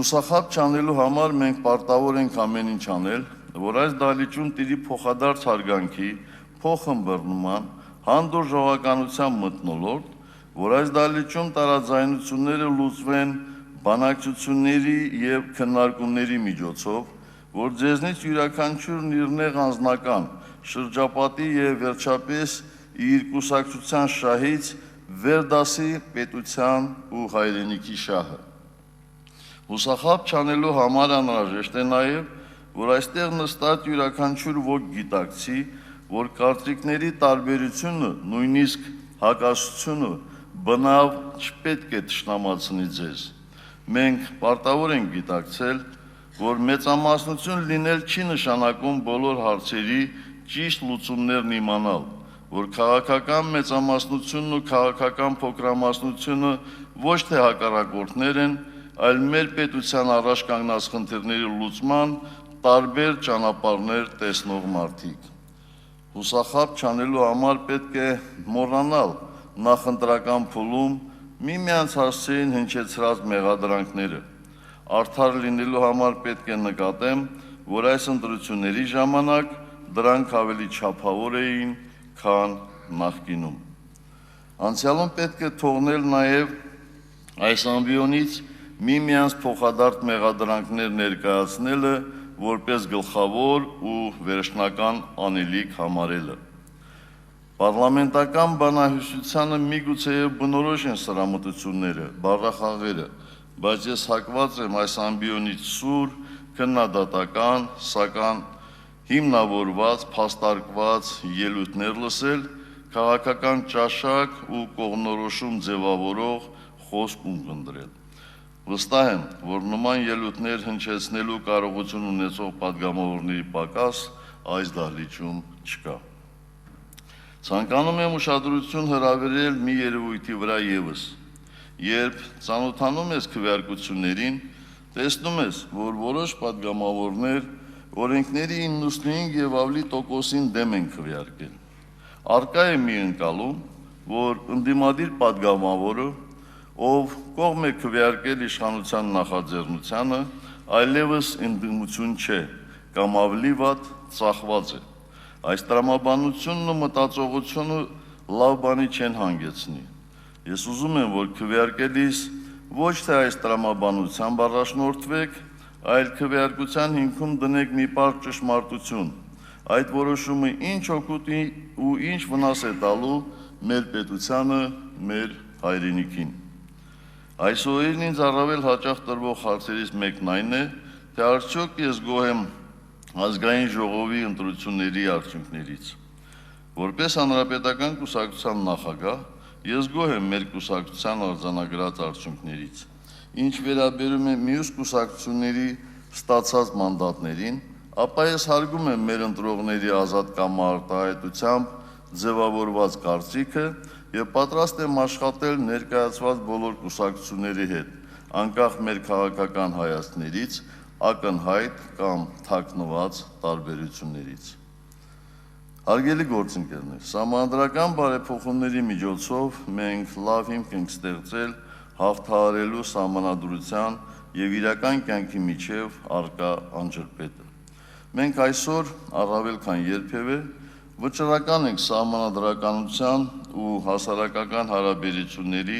Հուսախաբ չանելու համար մենք պարտավոր ենք ամեն ինչ անել, որ այս դահլիճում տիրի փոխադարձ հարգանքի, փոխըմբռնման, հանդուր ժողովականության մթնոլորտ, որ այս դահլիճում տարաձայնությունները լուծվեն բանակցությունների եւ քննարկումների միջոցով, որ ձեզնից յուրաքանչյուրն իր նեղ անձնական շրջապատի եւ վերջապես իր կուսակցության շահից վերդասի պետության ու հայրենիքի շահը։ Հուսախաբ չանելու համար անհրաժեշտ է նաեւ, որ այստեղ նստած յուրաքանչյուր ոք գիտակցի, որ կարծիքների տարբերությունը, նույնիսկ հակասությունը բնավ չպետք է թշնամացնի ձեզ։ Մենք պարտավոր ենք գիտակցել, որ մեծամասնություն լինել չի նշանակում բոլոր հարցերի ճիշտ լուծումներն իմանալ, որ քաղաքական մեծամասնությունն ու քաղաքական փոքրամասնությունը ոչ թե հակառակորդներ են, այլ մեր պետության առաջ կանգնած խնդիրների լուծման տարբեր ճանապարհներ տեսնող մարդիկ։ Հուսախաբ չանելու համար պետք է մոռանալ նախընտրական փուլում միմյանց հասցեին հնչեցրած մեղադրանքները։ Արդար լինելու համար պետք է նկատեմ, որ այս ընտրությունների ժամանակ դրանք ավելի չափավոր էին, քան նախկինում։ Անցյալում պետք է թողնել նաև այս ամբիոնից միմյանց փոխադարձ մեղադրանքներ ներկայացնելը որպես գլխավոր ու վերջնական անելիք համարելը։ Պարլամենտական բանահյուսությանը միգուցե բնորոշ են սրամտությունները, բառախաղերը, բայց ես հակված եմ այս ամբիոնից սուր, քննադատական, սակայն հիմնավորված, փաստարկված ելույթներ լսել, քաղաքական ճաշակ ու կողմնորոշում ձևավորող խոսք ունկնդրել։ Վստահ եմ, որ նման ելույթներ հնչեցնելու կարողություն ունեցող պատգամավորների պակաս այս դահլիճում չկա։ Ցանկանում եմ ուշադրություն հրավիրել մի երևույթի վրա ևս։ Երբ ծանոթանում ես քվեարկություններին, տեսնում ես, որ որոշ պատգամավորներ օրենքների 95 եւ ավելի տոկոսին դեմ են քվեարկել։ Առկա է մի ընկալում, որ ընդդիմադիր պատգամավորը, ով կողմ է քվեարկել իշխանության նախաձեռնությանը, այլևս ընդդիմություն չէ, կամ ավելի վատ ծախված է։ Այս տրամաբանությունն ու մտածողությունը լավ բանի չեն հանգեցնի։ Ես ուզում եմ, որ քվեարկելիս ոչ թե այս տրամաբանությամբ առաջնորդվեք, այլ քվեարկության հիմքում դնեք մի պարզ ճշմարտություն։ Այդ որոշումը ինչ օգուտ ու ինչ վնաս է տալու մեր պետությանը, մեր հայրենիքին։ Այս օրերին ինձ առավել հաճախ տրվող հարցերից մեկն այն է, թե արդյոք ես գոհ եմ ազգային ժողովի ընտրությունների արդյունքներից։ Որպես հանրապետական կուսակցության նախագահ, ես գոհ եմ մեր կուսակցության արձանագրած արդյունքներից։ Ինչ վերաբերում է մյուս կուսակցությունների ստացած մանդատներին, ապա ես հարգում եմ մեր ընտրողների ազատ կամարտահայտությամբ ձևավորված կարծիքը եւ պատրաստ եմ աշխատել ներկայացված բոլոր կուսակցությունների հետ, անկախ մեր քաղաքական հայացքներից, ակնհայտ կամ թաքնված տարբերություններից։ Հարգելի գործընկերներ, սահմանադրական բարեփոխումների միջոցով մենք լավ հիմք ենք ստեղծել հաղթահարելու սահմանադրության եւ իրական կյանքի միջև առկա անջրպետը։ Մենք այսօր առավել քան երբևէ վճռական ենք սահմանադրականության ու հասարակական հարաբերությունների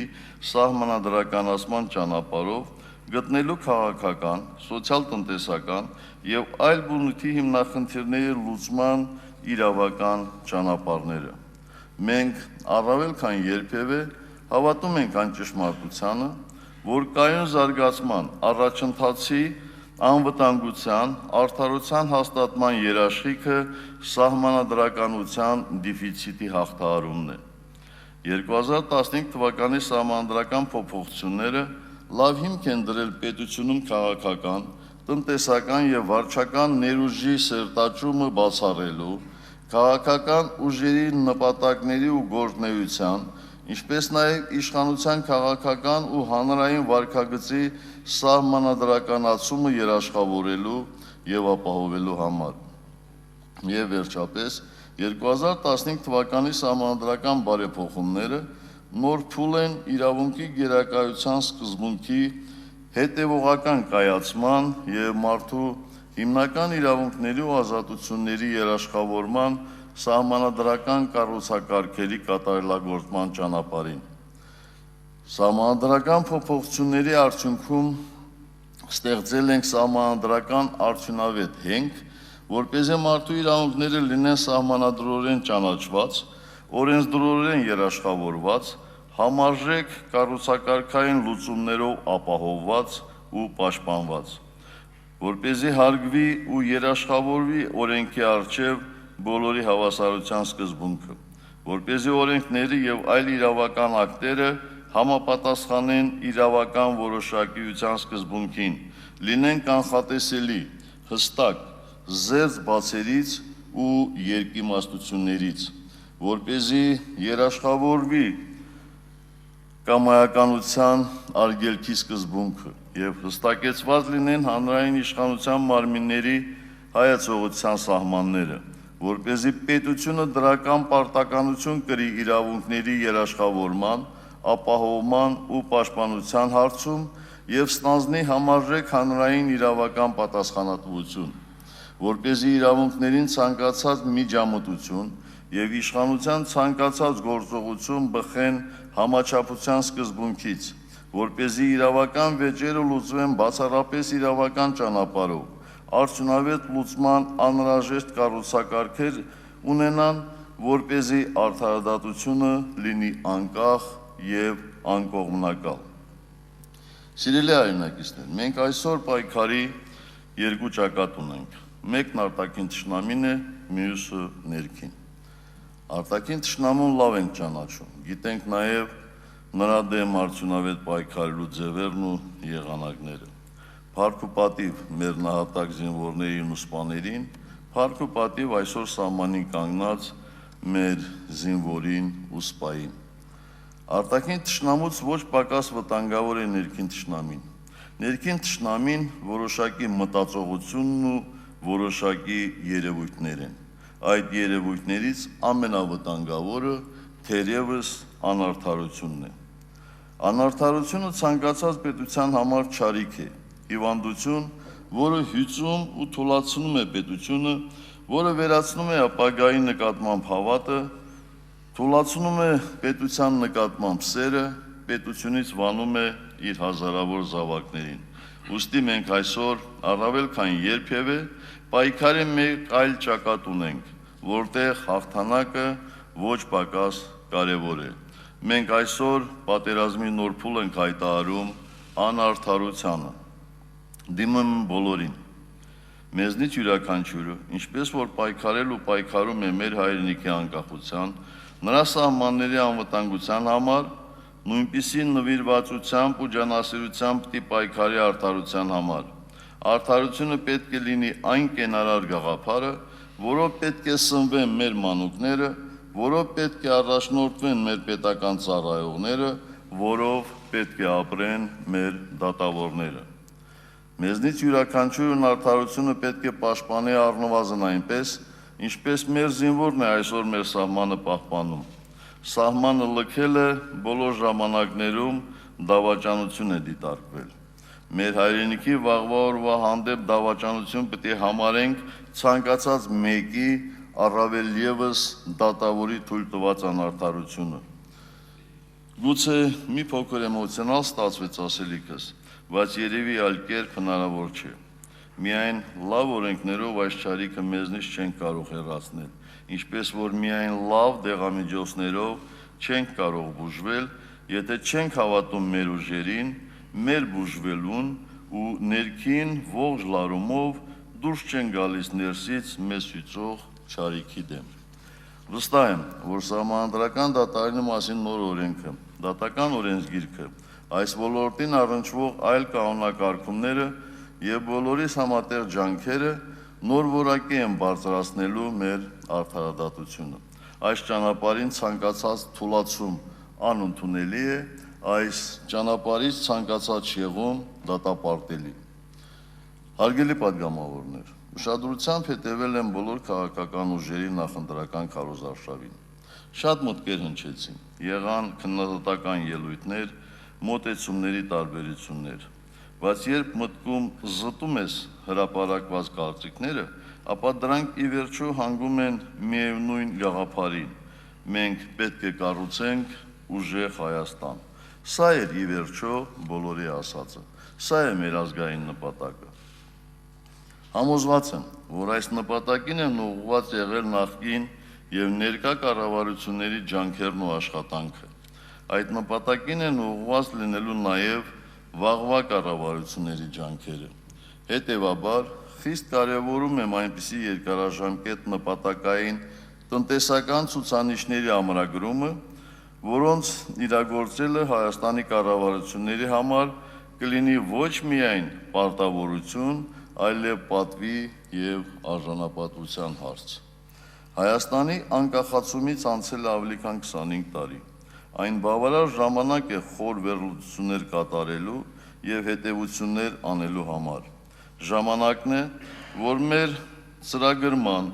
սահմանադրականացման ճանապարհով գտնելու քաղաքական, սոցիալ-տնտեսական եւ այլ բնույթի հիմնախնդիրների լուծման իրավական ճանապարհները։ Մենք առավել քան երբևէ հավատում ենք այն ճշմարտությանը, որ կայուն զարգացման առաջընթացի անվտանգության, արդարության հաստատման երաշխիքը սահմանադրականության դեֆիցիտի հաղթահարումն է։ 2015 թվականի սահմանադրական փոփոխությունները լավ հիմք են դրել պետությունում քաղաքական, տնտեսական եւ վարչական ներուժի սերտաճումը բացառելու, քաղաքական ուժերի նպատակների ու գործունեության, ինչպես նաև իշխանության քաղաքական ու հանրային վարքագծի սահմանադրականացումը երաշխավորելու եւ ապահովելու համար։ Եվ վերջապես 2015 թվականի սահմանադրական բարեփոխումները նոր փուլ են իրավունքի գերակայության սկզբունքի հետևողական կայացման և մարդու հիմնական իրավունքների ու ազատությունների երաշխավորման սահմանադրական կառուցակարգերի կատարելագործման ճանապարհին։ Սահմանադրական փոփոխությունների արդյունքում ստեղծել ենք սահմանադրական արդյունավետ հենք, որպեսզի մարդու իրավունքները լինեն սահմանադրորեն ճանաչված, օրենսդրորեն երաշխավորված, համարժեք կառուցակարգային լուծումներով ապահովված ու պաշտպանված, որպեսզի հարգվի ու երաշխավորվի օրենքի առջև բոլորի հավասարության սկզբունքը, որպեսզի օրենքները և այլ իրավական ակտերը համապատասխանեն իրավական որոշակիության սկզբունքին, լինեն կանխատեսելի, հստակ, զերծ բացերից ու երկիմաստություններից, որպեսզի երաշխավորվի կամայականության արգելքի սկզբունքը և հստակեցված լինեն հանրային իշխանության մարմինների հայեցողության սահմանները, որպեսզի պետությունը դրական պարտականություն կրի իրավունքների երաշխավորման, ապահովման ու պաշտպանության հարցում և ստանձնի համարժեք հանրային իրավական պատասխանատվություն, որպեսզի իրավունքներին ցանկացած միջամտություն և իշխանության ցանկացած գործողություն բխեն համաչափության սկզբունքից, որպեսզի իրավական վեճերը լուծվեն բացառապես իրավական ճանապարհով, արդյունավետ լուծման անհրաժեշտ կառուցակարգեր ունենան, որպեսզի արդարադատությունը լինի անկախ և անկողմնակալ։ Սիրելի հայրենակիցներ, մենք այսօր պայքարի երկու ճակատ ունենք, մեկն արտաքին թշնամին է, մյուսը ներքին։ Արտաքին թշնամուն լավ ենք ճանաչում, գիտենք նաև նրա դեմ արդյունավետ պայքարելու ձևերն ու եղանակները։ Փառք ու պատիվ մեր նահատակ զինվորներին ու սպաներին, փառք ու պատիվ այսօր սահմանին կանգնած մեր զինվորին ու սպային։ Արտաքին թշնամուց ոչ պակաս վտանգավոր է ներքին թշնամին։ Ներքին թշնամին որոշակի մտածողությունն ու որոշակի երևույթներ են։ Այդ երևույթներից ամենավտանգավորը թերևս անարդարությունն է։ Անարդարությունը ցանկացած պետության համար չարիք է, հիվանդություն, որը հյուծում ու թուլացնում է պետությունը, որը վերացնում է ապագայի նկատմամբ հավատը, թուլացնում է պետության նկատմամբ սերը, պետությունից վանում է իր հազարավոր զավակներին։ Ուստի մենք այսօր առավել քան երբևէ պայքարի մեկ այլ ճակատ ունենք, որտեղ հաղթանակը ոչ պակաս կարևոր է։ Մենք այսօր պատերազմի նոր փուլ ենք հայտարարում անարդարությանը։ Դիմում բոլորին։ Մեզնից յուրաքանչյուրը, ինչպես որ պայքարել ու պայքարում է մեր հայրենիքի անկախության, նրա սահմանների անվտանգության համար, նույնպիսի նվիրվածությամբ ու ջանասիրությամբ պիտի պայքարի արդարության համար։ Արդարությունը պետք է լինի այն կենարար գաղափարը, որով պետք է սնվեն մեր մանուկները, որով պետք է առաջնորդվեն մեր պետական ծառայողները, որով պետք է ապրեն մեր դատավորները։ Մեզնից յուրաքանչյուրն արդարությունը պետք է պաշտպանի առնվազն այնպես, ինչպես մեր զինվորն է այսօր մեր սահմանը պահպանում։ Սահմանը լքելը բոլոր ժամանակներում դավաճանություն է դիտարկվել։ Մեր հայրենիքի վաղվա օրվա հանդեպ դավաճանություն պետք է համարենք ցանկացած մեկի, առավել ևս դատավորի թույլ տված անարդարությունը։ Գուցե մի փոքր էմոցիոնալ ստացվեց ասելիքս, բայց երևի այլ կերպ հնարավոր չէ։ Միայն լավ օրենքներով այս չարիքը մեզնից չենք կարող հեռացնել, ինչպես որ միայն լավ դեղամիջոցներով չենք կարող բուժվել, եթե չենք հավատում մեր ուժերին, մեր բուժվելուն ու ներքին ողջ լարումով դուրս չեն գալիս ներսից մեզ հյուծող չարիքի դեմ։ Վստահ եմ, որ սահմանադրական դատարանի մասին նոր օրենքը, դատական օրենսգիրքը, այս ոլորտին առնչվող այլ կանոնակարգումները և բոլորիս համատեղ ջանքերը նոր որակի են բարձրացնելու մեր արդարադատությունը։ Այս ճանապարհին ցանկացած թուլացում անընդունելի է, այս ճանապարհից ցանկացած շեղում դատապարտելի։ Հարգելի պատգամավորներ, ուշադրությամբ հետևել եմ բոլոր քաղաքական ուժերի նախընտրական քարոզարշավին։ Շատ մտքեր հնչեցին, եղան քննադատական ելույթներ, մոտեցումների տարբերություններ։ բայց երբ մտքում զտում ես հրապարակված կարծիքները, ապա դրանք ի վերջո հանգում են միևնույն գաղափարին. մենք պետք է կառուցենք ուժեղ Հայաստան։ Սա էր ի վերջո բոլորի ասածը, սա է մեր ազգային նպատակը։ Համոզված եմ, որ այս նպատակին են ուղղված եղել նախկին եւ ներկա կառավարությունների ջանքերն ու աշխատանքը։ Այդ նպատակին են ուղղված լինելու նաեւ վաղվա կառավարությունների ջանքերը։ Հետևաբար, խիստ կարևորում եմ այնպիսի երկարաժամկետ նպատակային տնտեսական ցուցանիշների ամրագրումը, որոնց իրագործելը Հայաստանի կառավարությունների համար կլինի ոչ միայն պարտավորություն, այլև պատվի եւ արժանապատվության հարց։ Հայաստանի անկախացումից անցել է ավելի քան 25 տարի։ Այն բավարար ժամանակ է խոր վերլուծություններ կատարելու եւ հետեւություններ անելու համար։ Ժամանակն է, որ մեր ծրագրման,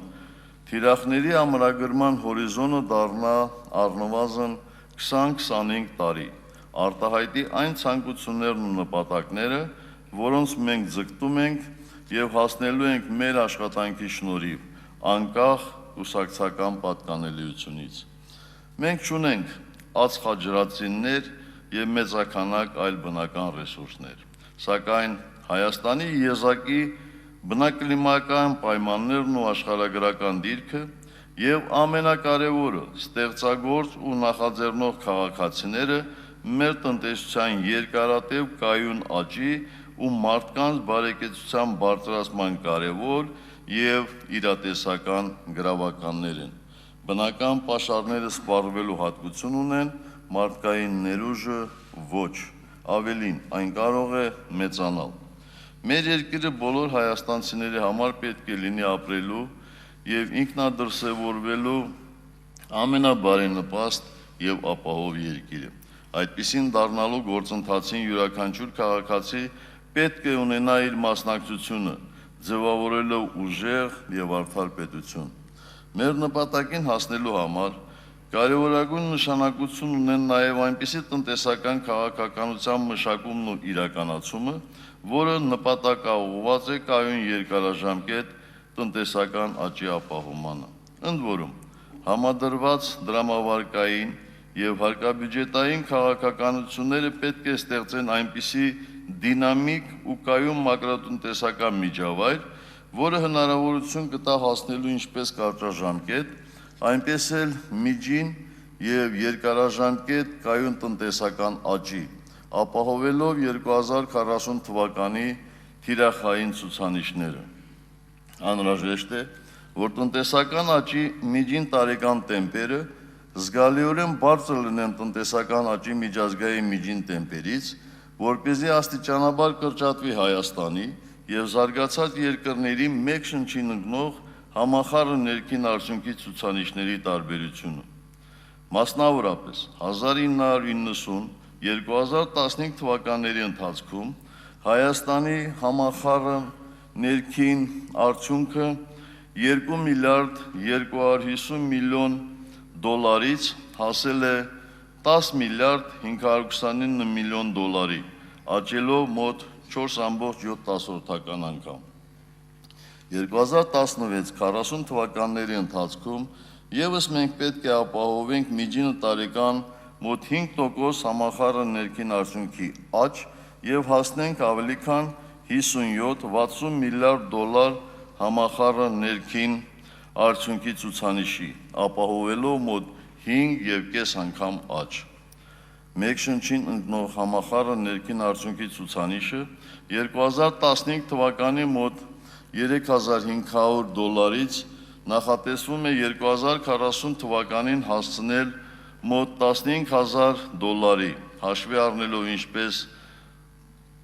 թիրախների ամրագրման հորիզոնը դառնա առնվազն 20-25 տարի, արտահայտի այն ցանկություններն ու նպատակները, որոնց մենք ձգտում ենք եւ հասնելու ենք մեր աշխատանքի շնորհիվ, անկախ կուսակցական պատկանելիությունից։ Մենք չունենք ածխաջրածիններ եւ մեծաքանակ այլ բնական ռեսուրսներ, սակայն Հայաստանի եզակի բնակլիմայական պայմաններն ու աշխարհագրական դիրքը եւ ամենակարևորը ստեղծագործ ու նախաձեռնող քաղաքացիները մեր տնտեսության երկարատև կայուն աճի ու մարդկանց բարեկեցության բարձրացման կարևոր եւ իրատեսական գրավականներ են։ Բնական պաշարները սպառվելու հատկություն ունեն, մարդկային ներուժը ոչ, ավելին, այն կարող է մեծանալ։ Մեր երկիրը բոլոր հայաստանցիների համար պետք է լինի ապրելու եւ ինքնադրսևորվելու ամենաբարենպաստ եւ ապահով երկիրը։ Այդպիսին դառնալու գործընթացին յուրաքանչյուր քաղաքացի պետք է ունենա իր մասնակցությունը, ձևավորելով ուժեղ եւ արդար պետություն։ Մեր նպատակին հասնելու համար կարևորագույն նշանակություն ունեն նաեւ այնպիսի տնտեսական քաղաքականության մշակումն ու իրականացումը, որը նպատակաուղղված է կայուն երկարաժամկետ տնտեսական աճի ապահովմանը։ Ընդ որում, համադրված դրամավարկային եւ հարկաբյուջետային քաղաքականությունները պետք է ստեղծեն այնպիսի դինամիկ ու կայուն մակրոտնտեսական միջավայր, որը հնարավորություն կտա հասնելու ինչպես կարճաժամկետ, այնպես էլ միջին եւ երկարաժամկետ կայուն տնտեսական աճի, ապահովելով 2040 թվականի թիրախային ցուցանիշները։ Անհրաժեշտ է, որ տնտեսական աճի միջին տարեկան տեմպերը զգալիորեն բարձր լինեն տնտեսական աճի միջազգային միջին տեմպերից, որպեսզի աստիճանաբար կրճատվի Հայաստանի եւ զարգացած երկրների մեկ շնչին ընկնող համախառն ներքին արդյունքի ցուցանիշների տարբերությունը։ Մասնավորապես 1990-2015 թվականների ընթացքում Հայաստանի համախառն ներքին արդյունքը 2 միլիարդ 250 միլիոն դոլարից հասել է 10 միլիարդ 529 միլիոն դոլարի, աճելով մոտ 4.7 անգամ։ 2016-40 թվականների ընթացքում եւս մենք պետք է ապահովենք միջինը տարեկան մոտ 5% համախառն ներքին արդյունքի աճ եւ հասնենք ավելի քան 57-60 միլիարդ դոլար համախառն ներքին արդյունքի ցուցանիշի, ապահովելով մոտ 5.5 անգամ աճ։ Մեկ շնչին ընկնող համախառն ներքին արդյունքի ցուցանիշը 2015 թվականի մոտ 3500 դոլարից նախատեսվում է 2040 թվականին հասցնել մոտ 15000 դոլարի, հաշվի առնելով ինչպես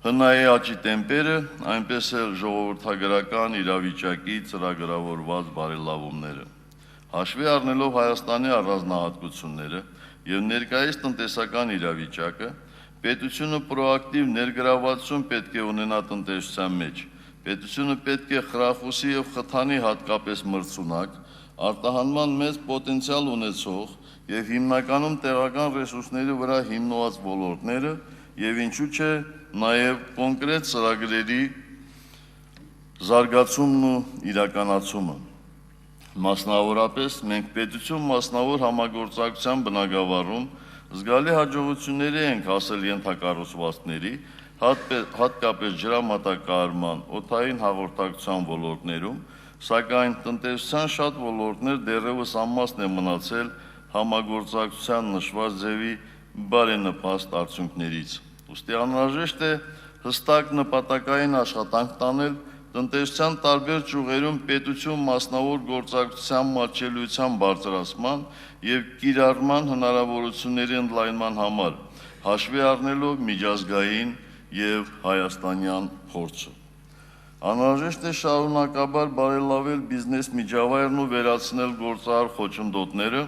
հնայի աճի տեմպերը, այնպես էլ ժողովրդագրական իրավիճակի ծրագրավորված բարելավումները։ Հաշվի առնելով Հայաստանի առանձնահատկությունները եւ ներկայիս տնտեսական իրավիճակը, պետությունը պրոակտիվ ներգրավվածություն պետք է ունենա տնտեսության մեջ։ Պետությունը պետք է խրախուսի եւ խթանի հատկապես մրցունակ, արտահանման մեծ պոտենցիալ ունեցող եւ հիմնականում տեղական ռեսուրսների վրա հիմնված ոլորտները եւ ինչու՞ չէ նաեւ կոնկրետ ծրագրերի զարգացումն ու իրականացումը։ Մասնավորապես մենք պետություն մասնավոր համագործակցության բնագավառում զգալի հաջողությունների ենք հասել ենթակառուցվածքների, հատկապես ջրամատակարարման, օդային հաղորդակցության ոլորտներում, սակայն տնտեսության շատ ոլորտներ դեռևս անմասն է մնացել համագործակցության նշված ձևի բարենպաստ արդյունքներից։ Ուստի անհրաժեշտ է հստակ նպատակային աշխատանք տանել տնտեսության տարբեր ճյուղերում պետություն մասնավոր գործակցության մատչելիության բարձրացման եւ կիրառման հնարավորությունների ընդլայնման համար, հաշվի առնելով միջազգային եւ հայաստանյան փորձը։ Անհրաժեշտ է շարունակաբար բարելավել բիզնես միջավայրն ու վերացնել գործարար խոչընդոտները,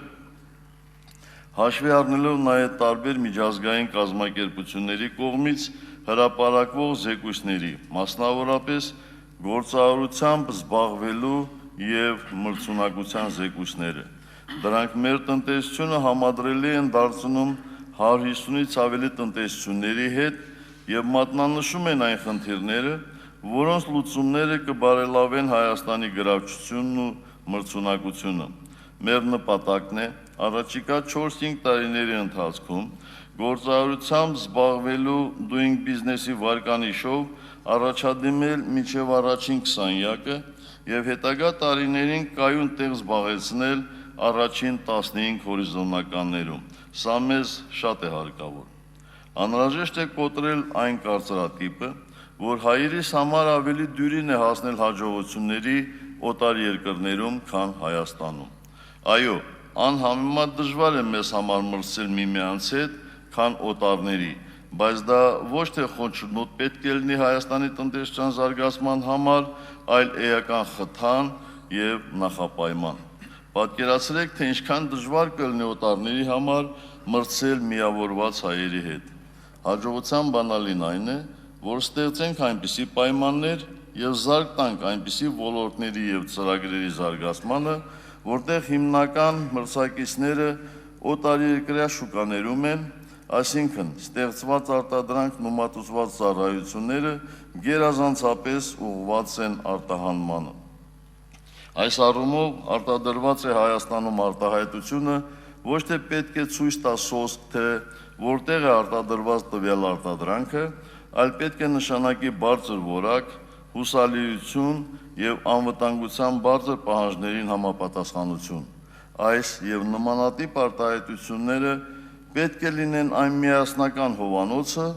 հաշվի առնելով նաեւ տարբեր միջազգային կազմակերպությունների կողմից հրապարակվող զեկույցների, մասնավորապես գործարարությամբ զբաղվելու եւ մրցունակության զեկույցները։ Դրանք մեր տնտեսությունը համադրելի են դարձնում 150-ից ավելի տնտեսությունների հետ եւ մատնանշում են այն խնդիրները, որոնց լուծումները կբարելավեն Հայաստանի գրավչությունն ու մրցունակությունը։ Մեր նպատակն է առաջիկա 4-5 տարիների ընթացքում գործարարությամբ զբաղվելու doing business-ի վարկանիշով առաջադիմել մինչև առաջին 20-յակը եւ հետագա տարիներին կայուն տեղ զբաղեցնել առաջին 15 հորիզոնականներում։ Սա մեզ շատ է հարկավոր։ Անհրաժեշտ է կոտրել այն կարծրատիպը, որ հայերիս համար ավելի դյուրին է հասնել հաջողությունների օտար երկրներում, քան Հայաստանում։ Այո, անհամեմատ դժվար է մեզ համար մրցել միմյանց հետ, քան օտարների, բայց դա ոչ թե խոչընդոտ պետք է լինի Հայաստանի տնտեսության զարգացման համար, այլ էական խթան եւ նախապայման։ Պատկերացրեք, թե ինչքան դժվար կլինի օտարների համար մրցել միավորված հայերի հետ։ Հաջողության բանալին այն է, որ ստեղծենք այնպիսի պայմաններ եւ զարգ տանք այնպիսի ոլորտների եւ ծրագրերի զարգացմանը, որտեղ հիմնական մրցակիցները օտարերկրյա շուկաներում են, այսինքն ստեղծված արտադրանքն ու մատուցված ծառայությունները գերազանցապես ուղղված են արտահանմանը։ Այս առումով արտադրված է Հայաստանում արտահայտությունը ոչ թե պետք է ցույց տա սոսկ, թե որտեղ է արտադրված տվյալ արտադրանքը, այլ պետք է նշանակի բարձր որակ, հուսալիություն եւ անվտանգության բարձր պահանջներին համապատասխանություն։ Այս եւ նմանատիպ արտահայտությունները պետք է լինեն այն միասնական հովանոցը,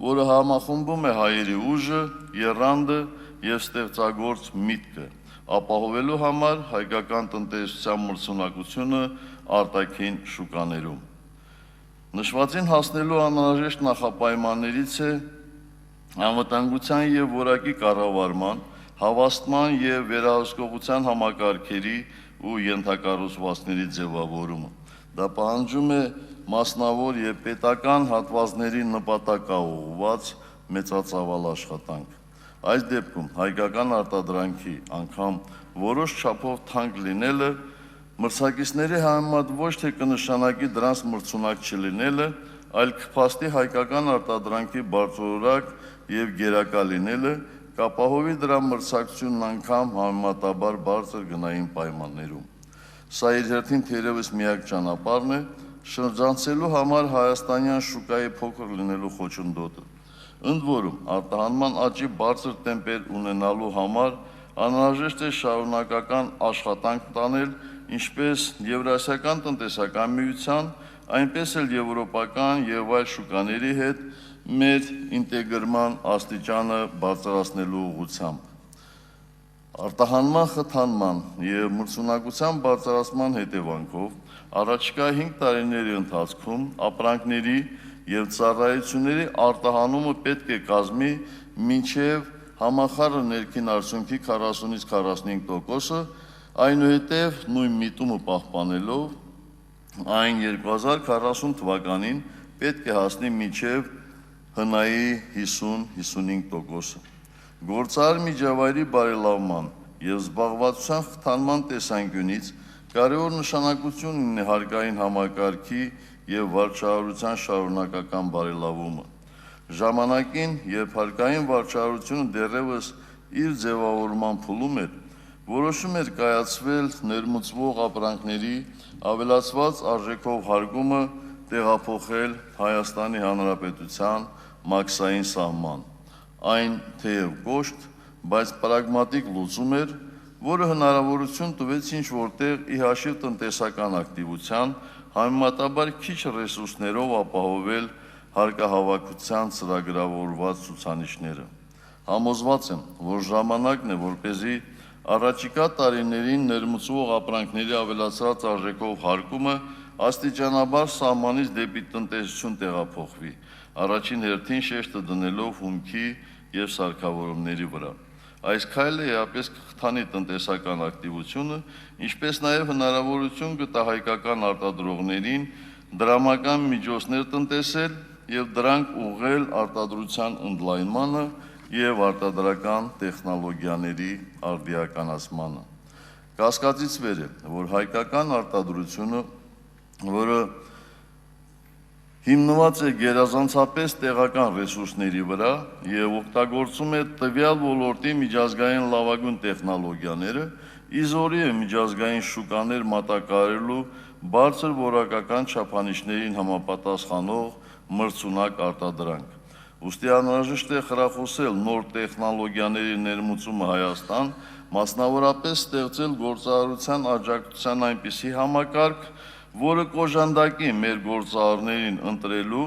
որը համախմբում է հայերի ուժը, եռանդը եւ ստեղծագործ միտքը, ապահովելու համար հայկական տնտեսության մրցունակությունը արտաքին շուկաներում։ Նշվածին հասնելու անհրաժեշտ նախապայմաններից է անվտանգության եւ որակի կառավարման, հավաստման եւ վերահսկողության համակարգերի ու ենթակառուցվածքների ձևավորումը։ Դա պահանջում է մասնավոր եւ պետական հատվածների նպատակաուղղված մեծածավալ աշխատանք։ Այս դեպքում հայկական արտադրանքի անգամ որոշ չափով թանկ լինելը մրցակիցների համեմատ ոչ թե կնշանակի դրանց մրցունակ չլինելը, այլ կփաստի հայկական արտադրանքի բարձրորակ եւ գերակա լինելը, կապահովի դրա մրցակցությունն անգամ համեմատաբար բարձր գնային պայմաններում։ Սա իր հերթին թերևս միակ ճանապարհն է շրջանցելու համար հայաստանյան շուկայի փոքր լինելու խոչընդոտը։ Ընդ որում, արտահանման աճի բարձր տեմպեր ունենալու համար անհրաժեշտ է շարունակական աշխատանք տանել ինչպես Եվրասիական տնտեսական միության, այնպես էլ եվրոպական եւ այլ շուկաների հետ մեր ինտեգրման աստիճանը բարձրացնելու ուղղությամբ։ Արտահանման խթանման եւ մրցունակության բարձրացման հետևանքով առաջիկա 5 տարիների ընթացքում ապրանքների եւ ծառայությունների արտահանումը պետք է կազմի մինչեւ համախառն ներքին արդյունքի 40-ից 45%-ը, այնուհետև նույն միտումը պահպանելով այն 2040 թվականին պետք է հասնի մինչև ՀՆԱ-ի 50-55%-ը։ Գործարար միջավայրի բարելավման եւ զբաղվածության խթանման տեսանկյունից կարևոր նշանակություն ունի հարկային համակարգի եւ վարչարարության շարունակական բարելավումը։ Ժամանակին, երբ հարկային վարչարությունը դեռևս իր ձևավորման փուլում էր, որոշում էր կայացվել ներմուծվող ապրանքների ավելացված արժեքով հարգումը տեղափոխել Հայաստանի Հանրապետության մաքսային սահման։ Այն թեև կոշտ, բայց պրագմատիկ լուծում էր, որը հնարավորություն տվեց ինչ-որտեղ ի հաշիվ տնտեսական ակտիվության համեմատաբար քիչ ռեսուրսներով ապահովել հարկահավաքության ծրագրավորված ցուցանիշները։ Համոզված եմ, որ ժամանակն է, որպեսզի առաջիկա տարիներին ներմուծվող ապրանքների ավելացած արժեքով հարկումը աստիճանաբար սահմանից դեպի տնտեսություն տեղափոխվի, առաջին հերթին շեշտը դնելով հումքի և սարքավորումների վրա։ Այս քայլը էապես կխթանի տնտեսական ակտիվությունը, ինչպես նաև հնարավորություն կտա հայկական արտադրողներին դրամական միջոցներ տնտեսել և դրանք ուղղել արտադրության ընդլայնմանը և արտադրական տեխնոլոգիաների արդիականացմանը։ Կասկածից վեր է, որ հայկական արտադրությունը, որը հիմնված է գերազանցապես տեղական ռեսուրսների վրա և օգտագործում է տվյալ ոլորտի միջազգային լավագույն տեխնոլոգիաները, իզորի է միջազգային շուկաներ մատակարարելու բարձր որակական չափանիշներին համապատասխանող մրցունակ արտադրանք։ Ուստի անհրաժեշտ է խրախուսել նոր տեխնոլոգիաների ներմուծումը Հայաստան, մասնավորապես ստեղծել գործարարության աջակցության այնպիսի համակարգ, որը կօժանդակի մեր գործարարներին ընտրելու,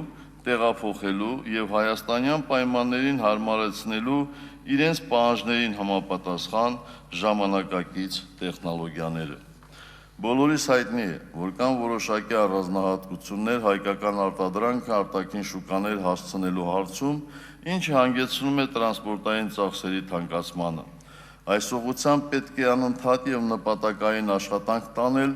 տեղափոխելու և հայաստանյան պայմաններին հարմարեցնելու իրենց պահանջներին համապատասխան ժամանակակից տեխնոլոգիաները։ Բոլորիս հայտնի է, որ կան որոշակի առանձնահատկություններ հայկական արտադրանքը արտաքին շուկաներ հասցնելու հարցում, ինչը հանգեցնում է տրանսպորտային ծախսերի թանկացմանը։ Այս ուղղությամբ պետք է անընդհատ և նպատակային աշխատանք տանել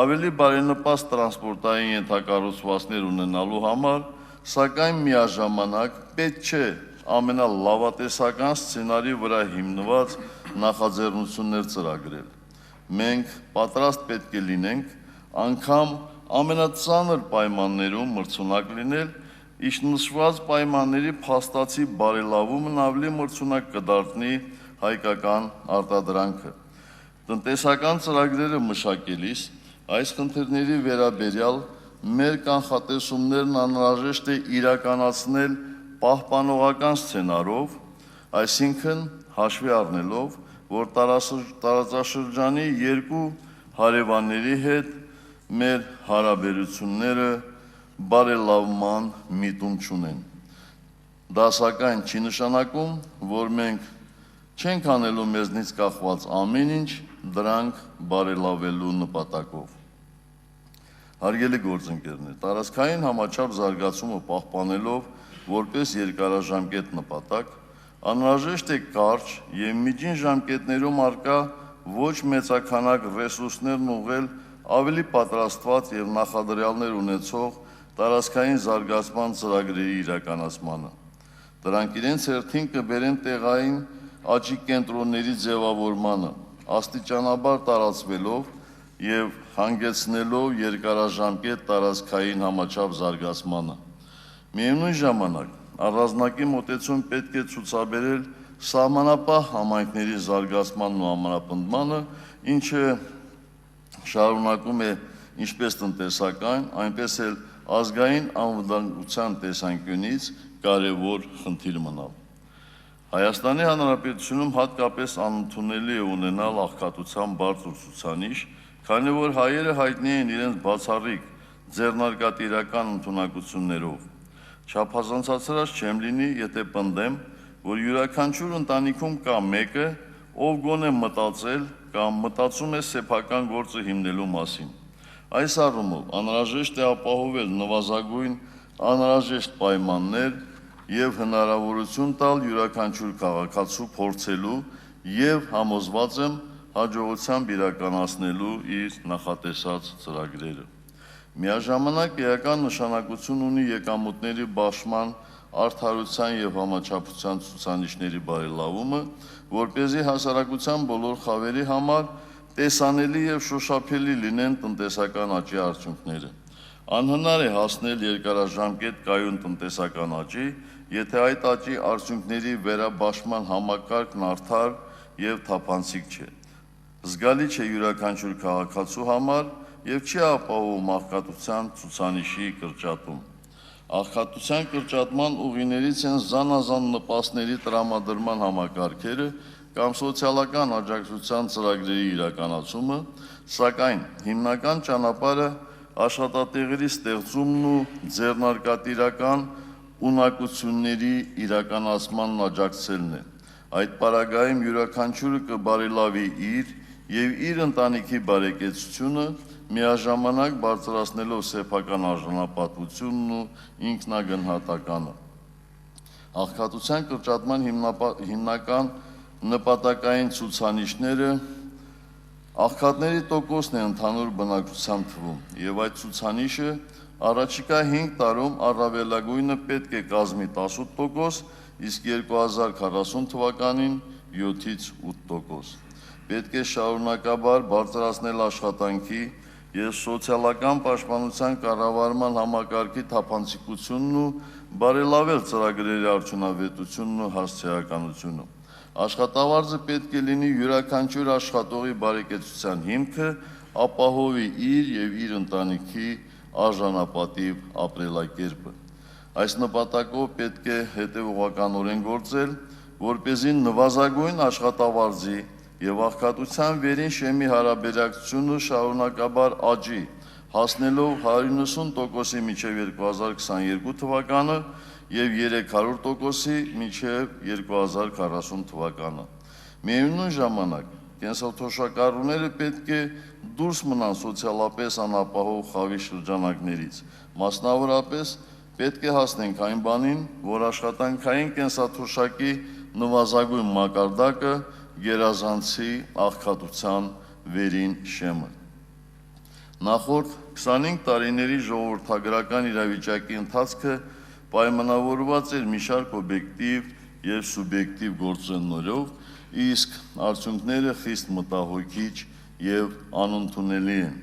ավելի բարենպաստ տրանսպորտային ենթակառուցվածքներ ունենալու համար, սակայն միաժամանակ պետք չէ ամենալավատեսական սցենարի վրա հիմնված նախաձեռնություններ ծրագրել։ Մենք պատրաստ պետք է լինենք անգամ ամենածանր պայմաններում մրցունակ լինել, իսկ նշված պայմանների փաստացի բարելավումն ավելի մրցունակ կդարձնի հայկական արտադրանքը։ Տնտեսական ծրագրերը մշակելիս այս խնդիրների վերաբերյալ մեր կանխատեսումներն անհրաժեշտ է իրականացնել պահպանողական սցենարով, այսինքն հաշվի առնելով, որ տարածաշրջանի երկու հարևանների հետ մեր հարաբերությունները բարելավման միտում չունեն։ Դա սակայն չի նշանակում, որ մենք չենք անելու մեզնից կախված ամեն ինչ դրանք բարելավելու նպատակով։ Հարգելի գործընկերներ, տարածքային համաչափ զարգացումը պահպանելով որպես երկարաժամկետ նպատակ, անհրաժեշտ է կարճ և միջին ժամկետներում առկա ոչ մեծաքանակ ռեսուրսներն ուղղել ավելի պատրաստված և նախադրյալներ ունեցող տարածքային զարգացման ծրագրերի իրականացմանը։ Դրանք իրենց հերթին կբերեն տեղային աճի կենտրոնների ձևավորմանը, աստիճանաբար տարածվելով և հանգեցնելով երկարաժամկետ տարածքային համաչափ զարգացմանը։ Միևնույն ժամանակ, առանձնակի մոտեցում պետք է ցուցաբերել սահմանապահ համայնքների զարգացմանն ու ամրապնդմանը, ինչը շարունակում է ինչպես տնտեսական, այնպես էլ ազգային անվտանգության տեսանկյունից կարևոր խնդիր մնալ։ Հայաստանի Հանրապետությունում հատկապես անընդունելի է ունենալ աղքատության բարձր ցուցանիշ, քանի որ հայերը հայտնի են իրենց բացառիկ ձեռնարկատիրական ընդունակություններով։ Չափազանցացրած չեմ լինի, եթե պնդեմ, որ յուրաքանչյուր ընտանիքում կա մեկը, ով գոնե մտածել կամ մտածում է սեփական գործը հիմնելու մասին։ Այս առումով անհրաժեշտ է ապահովել նվազագույն անհրաժեշտ պայմաններ և հնարավորություն տալ յուրաքանչյուր քաղաքացու փորձելու և համոզված եմ հաջողությամբ իրականացնելու իր նախատեսած ծրագրերը։ Միաժամանակ էական նշանակություն ունի եկամուտների բաշխման արդարության և համաչափության ցուցանիշների բարելավումը, որպեսզի հասարակության բոլոր խավերի համար տեսանելի և շոշափելի լինեն տնտեսական աճի արդյունքները։ Անհնար է հասնել երկարաժամկետ կայուն տնտեսական աճի, եթե այդ աճի արդյունքների վերաբաշխման համակարգն արդար եւ թափանցիկ չէ։ Զգալի չէ յուրաքանչյուր քաղաքացու համար եւ չի ապահովում աղքատության ցուցանիշի կրճատում։ Աղքատության կրճատման ուղիներից են զանազան նպաստների տրամադրման համակարգերը կամ սոցիալական աջակցության ծրագրերի իրականացումը, սակայն հիմնական ճանապարհը աշխատատեղերի ստեղծումն ու ձեռնարկատիրական ունակությունների իրականացմանն աջակցելն է։ Այդ պարագայում յուրաքանչյուրը կբարելավի իր եւ իր ընտանիքի բարեկեցությունը, միաժամանակ բարձրացնելով սեփական արժանապատվությունն ու ինքնագնահատականը։ Աղքատության կրճատման հիմնական նպատակային ցուցանիշները աղքատների տոկոսն է ընդհանուր բնակչության թվում, եւ այդ ցուցանիշը առաջիկա 5 տարում առավելագույնը պետք է կազմի 18%, իսկ 2040 թվականին 7-ից 8%։ Պետք է շարունակաբար բարձրացնել աշխատանքի եւ սոցիալական պաշտպանության կառավարման համակարգի թափանցիկությունն ու բարելավել ծրագրերի արդյունավետությունն ու հասցեականությունը։ Աշխատավարձը պետք է լինի յուրաքանչյուր աշխատողի բարեկեցության հիմքը, ապահովի իր եւ իր ընտանիքի արժանապատիվ ապրելակերպը։ Այս նպատակով պետք է հետևողականորեն գործել, որպեսզի նվազագույն աշխատավարձի եւ աղքատության վերին շեմի հարաբերակցությունը շարունակաբար աճի, հասնելով 190%-ի մինչև 2022 թվականը եւ 300%-ի մինչև 2040 թվականը։ Միևնույն ժամանակ կենսաթոշակառուները պետք է դուրս մնան սոցիալապես անապահով խավի շրջանակներից, մասնավորապես պետք է հասնենք այն բանին, որ աշխատանքային կենսաթոշակի նվազագույն մակարդակը գերազանցի աղքատության վերին շեմը։ Նախորդ 25 տարիների ժողովրդագրական իրավիճակի ընթացքը պայմանավորված էր մի շարք օբյեկտիվ եւ սուբյեկտիվ գործոններով, իսկ արդյունքները խիստ մտահոգիչ եւ անընդունելի են։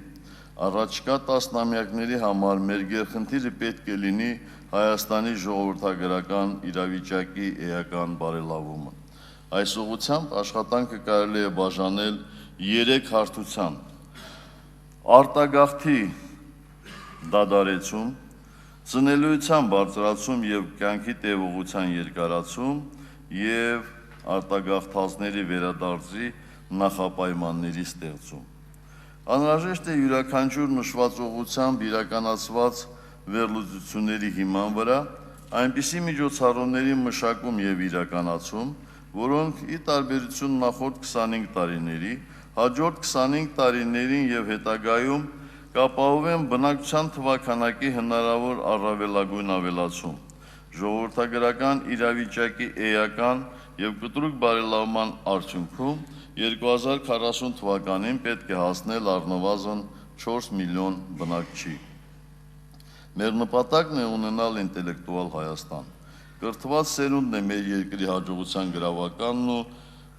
Առաջկա տասնամյակների համար մեր գերխնդիրը պետք է լինի Հայաստանի ժողովրդագրական իրավիճակի էական բարելավումը։ Այս ուղղությամբ աշխատանքը կարելի է բաժանել 3 հարթության՝ արտագաղթի դադարեցում, ծնելիության բարձրացում եւ կյանքի տևողության երկարացում եւ արտագաղթածների վերադարձի նախապայմանների ստեղծում։ Անհրաժեշտ է յուրաքանչյուր նշված ուղղությամբ իրականացված վերլուծությունների հիման վրա այնպիսի միջոցառումների մշակում եւ իրականացում, որոնք ի տարբերություն նախորդ 25 տարիների, հաջորդ 25 տարիներին եւ հետագայում կապահովեն բնակչության թվաքանակի հնարավոր առավելագույն ավելացում, ժողովրդագրական իրավիճակի էական եւ կտրուկ բարելավման արդյունքում 2040 թվականին պետք է հասնել առնվազն 4 միլիոն բնակչի։ Մեր նպատակն է ունենալ ինտելեկտուալ Հայաստան։ Կրթված սերունդն է մեր երկրի հաջողության գրավականն ու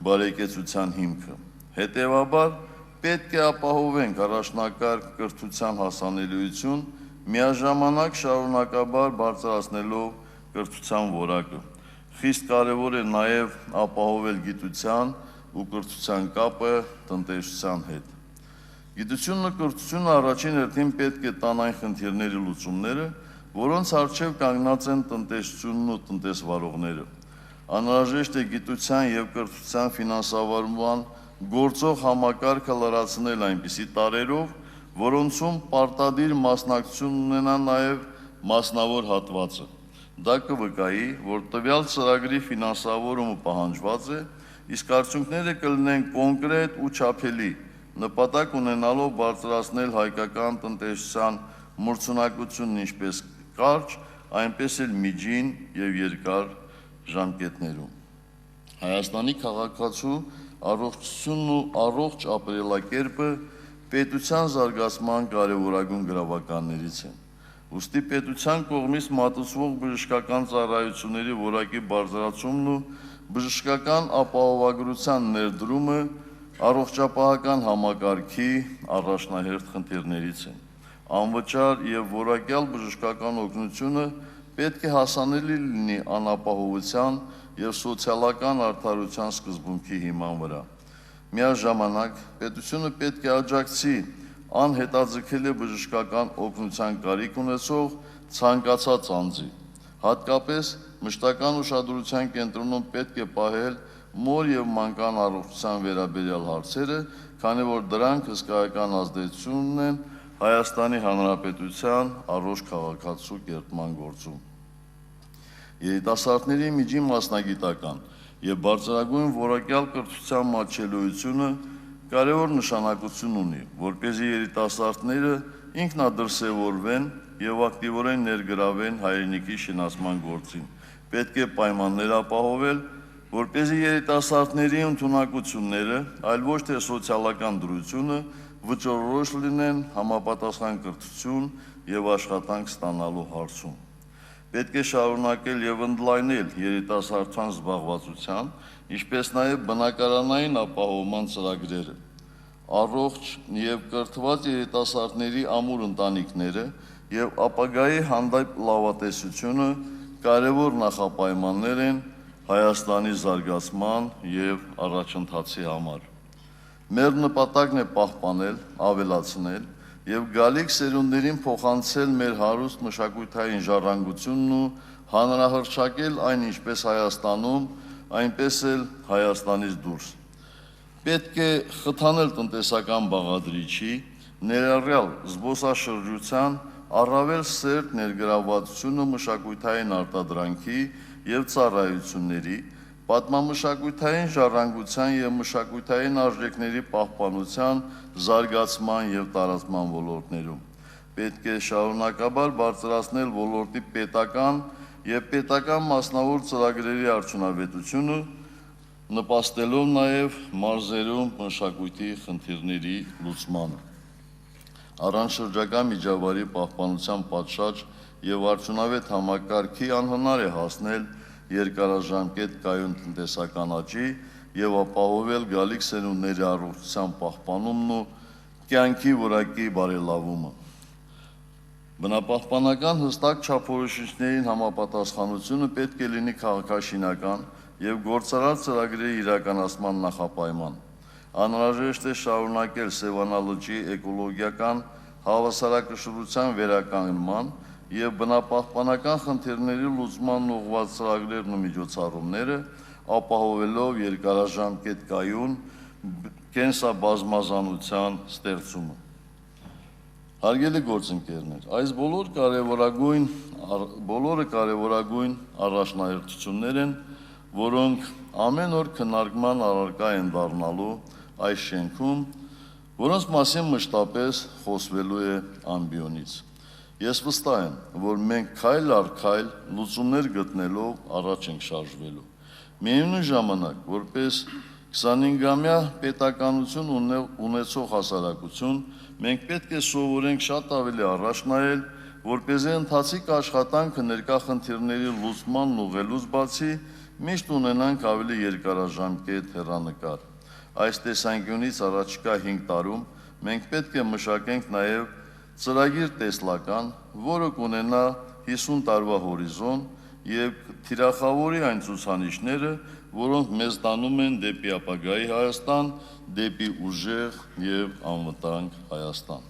բարեկեցության հիմքը։ Հետևաբար պետք է ապահովենք առաջնակարգ կրթության հասանելիություն, միաժամանակ շարունակաբար բարձրացնելով կրթության որակը։ Խիստ կարևոր է նաև ապահովել գիտության ու կրթության կապը տնտեսության հետ։ Գիտությունն ու կրթությունը առաջին հերթին պետք է տան այն խնդիրների լուծումները, որոնց առջև կանգնած են տնտեսությունն ու տնտեսվարողները։ Անհրաժեշտ է գիտության եւ կրթության ֆինանսավորման գործող համակարգը լրացնել այնպիսի տարերով, որոնցում պարտադիր մասնակցություն ունենա նաեւ մասնավոր հատվածը։ Դա կվկայի, որ տվյալ ծրագրի ֆինանսավորումը պահանջված է, իսկ արդյունքները կլինեն կոնկրետ ու չափելի, նպատակ ունենալով բարձրացնել հայկական տնտեսության մրցունակությունն ինչպես կարճ, այնպես էլ միջին եւ երկար ժամկետներում։ Հայաստանի քաղաքացու առողջությունն ու առողջ ապրելակերպը պետության զարգացման կարևորագույն գրավականներից են։ Ուստի պետության կողմից մատուցվող բժշկական ծառայությունների որակի բարձրացումն ու բժշկական ապահովագրության ներդրումը առողջապահական համակարգի առաջնահերթ խնդիրներից են։ անվճար եւ որակյալ բժշկական օգնությունը պետք է հասանելի լինի անապահովության եւ սոցիալական արդարության սկզբունքի հիման վրա։ Միաժամանակ պետությունը պետք է աջակցի անհետաձգելի բժշկական օգնության կարիք ունեցող ցանկացած անձի, հատկապես մշտական ուշադրության կենտրոնում պետք է պահել մոր եւ մանկան առողջության վերաբերյալ հարցերը, քանի որ դրանք հսկայական ազդեցություն ունեն Հայաստանի Հանրապետության առողջ քաղաքացու կերտման գործում։ Երիտասարդների միջին մասնագիտական եւ բարձրագույն որակյալ կրթության մատչելիությունը կարևոր նշանակություն ունի, որպեսզի երիտասարդները ինքնադրսևորվեն եւ ակտիվորեն ներգրավեն հայրենիքի շինացման գործին։ Պետք է պայմաններ ապահովել, որպեսզի երիտասարդների ընդունակությունները, այլ ոչ թե սոցիալական դրությունը վճռորոշ լինեն համապատասխան կրթություն եւ աշխատանք ստանալու հարցում։ Պետք է շարունակել եւ ընդլայնել երիտասարդության զբաղվածության, ինչպես նաեւ բնակարանային ապահովման ծրագրերը։ Առողջ եւ կրթված երիտասարդների ամուր ընտանիքները եւ ապագայի հանդեպ լավատեսությունը կարևոր նախապայմաններ են Հայաստանի զարգացման եւ առաջընթացի համար։ Մեր նպատակն է պահպանել, ավելացնել եւ գալիք սերունդերին փոխանցել մեր հարուստ մշակութային ժառանգությունն ու հանրահռչակել այն ինչպես Հայաստանում, այնպես էլ Հայաստանից դուրս։ Պետք է խթանել տնտեսական բաղադրիչի, ներառյալ զբոսաշրջության առավել սերտ ներգրավվածությունը մշակութային արտադրանքի եւ ծառայությունների, պատմամշակութային ժառանգության եւ մշակութային արժեքների պահպանության, զարգացման եւ տարածման ոլորտներում։ Պետք է շարունակաբար բարձրացնել ոլորտի պետական եւ պետական մասնավոր ծրագրերի արդյունավետությունը, նպաստելով նաեւ մարզերում մշակույթի խնդիրների լուծմանը։ Առանց շրջակա միջավայրի պահպանության պատշաճ եւ արդյունավետ համակարգի անհնար է հասնել երկարաժամկետ կայուն տնտեսական աճի եւ ապահովել գալիք սերունդների առողջության պահպանումն ու կյանքի որակի բարելավումը։ Բնապահպանական հստակ չափորոշիչներին համապատասխանությունը պետք է լինի քաղաքաշինական եւ գործարար ծրագրերի իրականացման նախապայման։ Անհրաժեշտ է շարունակել Սևանա լճի էկոլոգիական հավասարակշռության վերականգնման եւ բնապահպանական խնդիրների լուծման ուղղված ծրագրերն ու միջոցառումները, ապահովելով երկարաժամկետ կայուն կենսաբազմազանության ստեղծումը։ Հարգելի գործընկերներ, այս բոլորը կարևորագույն առաջնահերթություններ են, որոնք ամեն օր քննարկման առարկա են դառնալու այս շենքում, որոնց մասին մշտապես խոսվելու է ամբիոնից։ Ես վստահ եմ, որ մենք քայլ առ քայլ լուծումներ գտնելով առաջ ենք շարժվելու։ Միևնույն ժամանակ, որպես 25-ամյա պետականություն ունեցող հասարակություն, մենք պետք է սովորենք շատ ավելի առաջ նայել, որպեսզի ընթացիկ աշխատանքը ներկա խնդիրների լուծմանն ուղղելուց բացի միշտ ունենանք ավելի երկարաժամկետ հեռանկար։ Այս տեսանկյունից առաջիկա 5 տարում մենք պետք է մշակենք նաև ծրագիր տեսլական, որը կունենա 50 տարվա հորիզոն եւ թիրախավորի այն ցուցանիշները, որոնք մեզ տանում են դեպի ապագայի Հայաստան, դեպի ուժեղ եւ անվտանգ Հայաստան։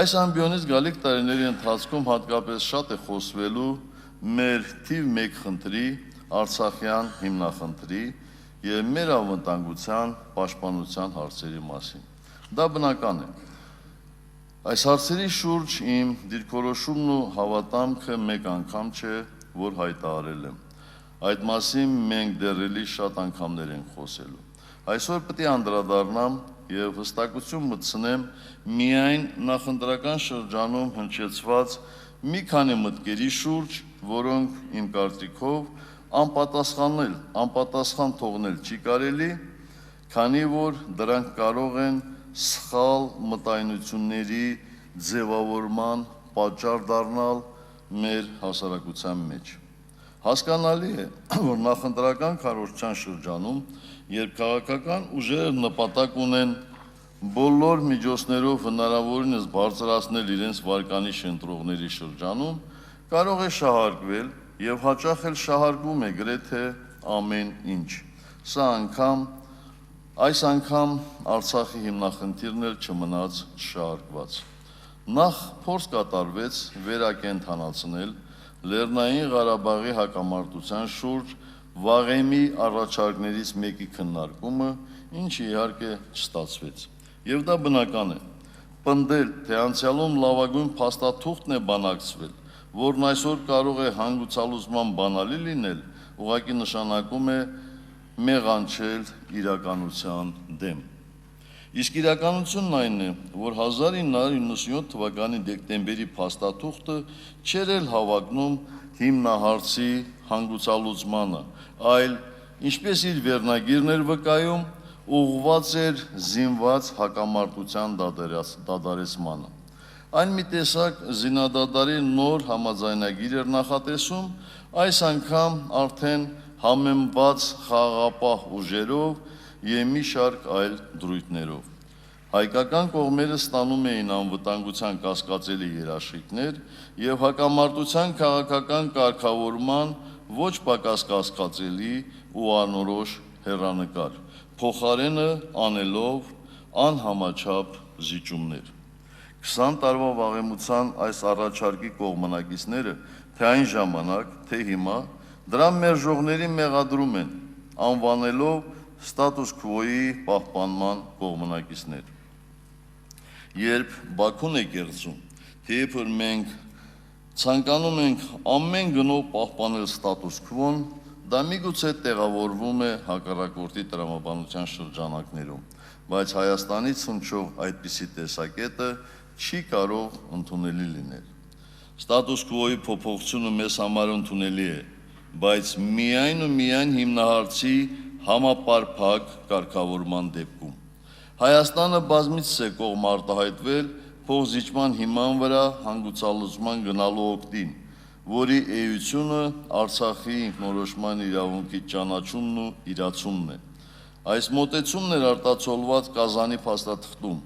Այս ամբիոնից գալիք տարիների ընթացքում հատկապես շատ է խոսվելու մեր թիվ 1 խնդրի, Արցախյան հիմնախնդրի եւ մեր անվտանգության պաշտպանության հարցերի մասին։ Դա բնական է։ Այս հարցերի շուրջ իմ դիրքորոշումն ու հավատամքը մեկ անգամ չէ, որ հայտարարել եմ։ Այդ մասին մենք դեռ էլի շատ անգամներ ենք խոսելու։ Այսօր պետք է անդրադառնամ եւ հստակություն մտցնեմ միայն նախընտրական շրջանում հնչեցված մի քանի մտքերի շուրջ, որոնք իմ կարծիքով անպատասխան թողնել չի կարելի, քանի որ դրանք կարող են սխալ մտայնությունների ձևավորման պատճառ դառնալ մեր հասարակության մեջ։ Հասկանալի է, որ նախընտրական քարոզչության շրջանում, երբ քաղաքական ուժերը նպատակ ունեն բոլոր միջոցներով հնարավորինս բարձրացնել իրենց վարկանիշ ընտրողների շրջանում, կարող է շահարկվել եւ հաճախ էլ շահարկվում է գրեթե ամեն ինչ։ Այս անգամ Արցախի հիմնախնդիրն էլ չմնաց չշահարկված։ Նախ փորձ կատարվեց վերակենդանացնել Լեռնային Ղարաբաղի հակամարտության շուրջ վաղեմի առաջարկներից մեկի քննարկումը, ինչը իհարկե չստացվեց։ Եվ դա բնական է։ Պնդել, թե անցյալում լավագույն փաստաթուղթն է բանակցվել, որն այսօր կարող է հանգուցալուծման բանալի լինել, ուղղակի նշանակում է մեղանչել իրականության դեմ։ Իսկ իրականությունն այն է, որ 1997 թվականի դեկտեմբերի փաստաթուղթը չէր էլ հավակնում հիմնահարցի հանգուցալուծմանը, այլ, ինչպես իր վերնագիրն էր վկայում, ուղղված էր զինված հակամարտության դադարեցմանը։ Այն մի տեսակ զինադադարի նոր համաձայնագիր էր նախատեսում, այս անգամ արդեն համեմված խաղաղապահ ուժերով եւ մի շարք այլ դրույթներով։ Հայկական կողմերը ստանում էին անվտանգության կասկածելի երաշխիքներ եւ հակամարտության քաղաքական կարգավորման ոչ պակաս կասկածելի ու անորոշ հեռանկար, փոխարենը անելով անհամաչափ զիջումներ։ 20 տարվա վաղեմության այս առաջարկի կողմնակիցները թե այն ժամանակ, թե հիմա դրա մերժողների մեղադրում են, անվանելով ստատուս քվոյի պահպանման կողմնակիցներ։ Երբ Բաքուն է կերծում, թե երբ որ մենք ցանկանում ենք ամեն գնով պահպանել ստատուս քվոն, դա միգուցե տեղավորվում է հակառակորդի տրամաբանության շրջանակներում, բայց Հայաստանից հնչող այդպիսի տեսակետը չի կարող ընդունելի լինել։ Ստատուս քվոյի փոփոխությունը մեզ համար ընդունելի է, բայց միայն ու միայն հիմնահարցի համապարփակ կարգավորման դեպքում։ Հայաստանը բազմիցս է կողմ արտահայտվել փոխզիջման հիման վրա հանգուցալուծման գնալու օգտին, որի էությունը Արցախի ինքնորոշման իրավունքի ճանաչումն ու իրացումն է։ Այս մոտեցումն էր արտացոլված Կազանի փաստաթղթում,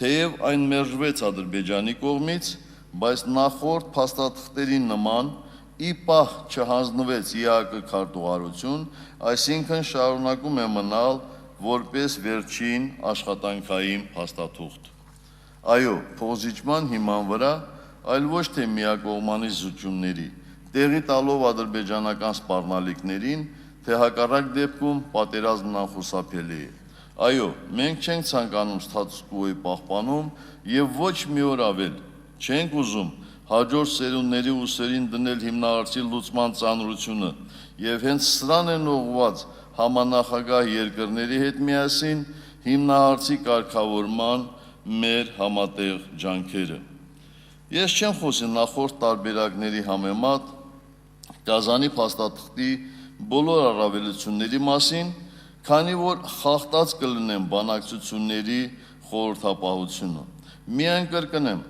թեև այն մերժվեց Ադրբեջանի կողմից, բայց նախորդ փաստաթղթերի նման ի պահ չհանձնվեց ԵԱԿ քարտուղարություն, այսինքն շարունակում է մնալ որպես վերջին աշխատանքային փաստաթուղթ։ Այո, փոխզիջման հիման վրա, այլ ոչ թե միակողմանի զուջումների, տեղի տալով ադրբեջանական սպառնալիքներին, թե հակառակ դեպքում պատերազմն անխուսափելի է։ Այո, մենք չենք ցանկանում ստատուս քվոյի պահպանում եւ ոչ մի օր ավել չենք ուզում հաջորդ սերունդների ուսերին դնել հիմնահարցի լուծման ծանրությունը եւ հենց սրան են ուղղված համանախագահ երկրների հետ միասին հիմնահարցի կարգավորման մեր համատեղ ջանքերը։ Ես չեմ խոսի նախորդ տարբերակների համեմատ Կազանի փաստաթղթի բոլոր առավելությունների մասին, քանի որ խախտած կլինեն բանակցությունների խորհրդապահությունը։ Միայն կրկնեմ,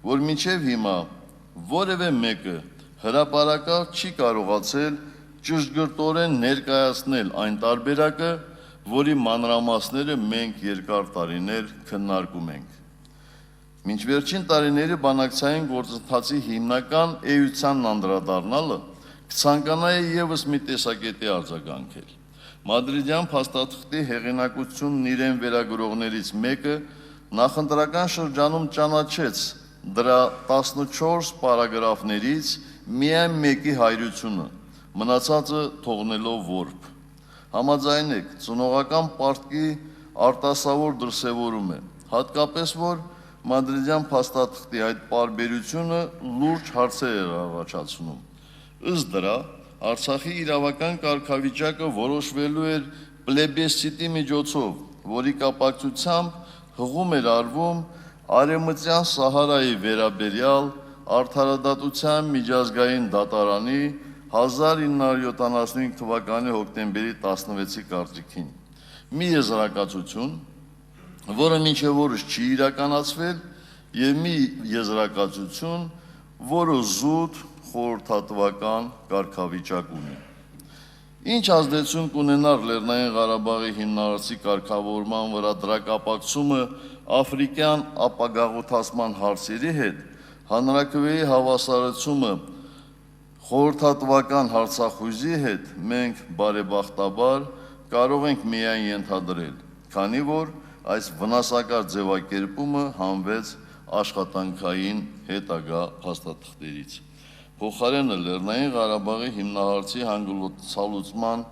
որ մինչև հիմա որևէ մեկը հրապարակալ չի կարողացել ճշգրտորեն ներկայացնել այն տարբերակը, որի մանրամասները մենք երկար տարիներ քննարկում ենք։ Մինչ վերջին տարիների բանակցային գործընթացի հիմնական էությանն անդրադառնալը կցանկանայի ևս մի տեսակետի արձագանքել։ Մադրիդյան փաստաթղթի հեղինակությունն իրեն վերագրողներից մեկը նախընտրական շրջանում ճանաչեց դրա 14 պարագրաֆներից միայն մեկի հայրությունը, մնացածը թողնելով որբ։ Համաձայն եք, ծնողական պարտքի արտասավոր դրսևորում է, հատկապես որ Մադրիդյան փաստաթղթի այդ պարբերությունը լուրջ հարցեր էր առաջացնում։ Ըստ դրա, Արցախի իրավական կարգավիճակը որոշվելու էր պլեբեսցիտի միջոցով, որի կապակցությամբ հղում էր արվում Արևմտյան Սահարայի վերաբերյալ Արդարադատության միջազգային դատարանի 1975 թվականի հոկտեմբերի 16-ի կարծիքին։ Մի եզրակացություն, որը մինչև օրս չի իրականացվել, եւ մի եզրակացություն, որը զուտ խորհրդատվական կարգավիճակ ունի։ Ինչ ազդեցություն կունենար Լեռնային Ղարաբաղի հիմնարարցի կարգավորման վրա դրա կապակցումը աֆրիկյան ապագաղութացման հարցերի հետ, հանրաքվեի հավասարացումը խորհրդատվական հարցախույզի հետ մենք բարեբախտաբար կարող ենք միայն ենթադրել, քանի որ այս վնասակար ձևակերպումը հանվեց աշխատանքային հետագա փաստաթղթերից։ Փոխարենը Լեռնային Ղարաբաղի հիմնահարցի հանգուցալուծման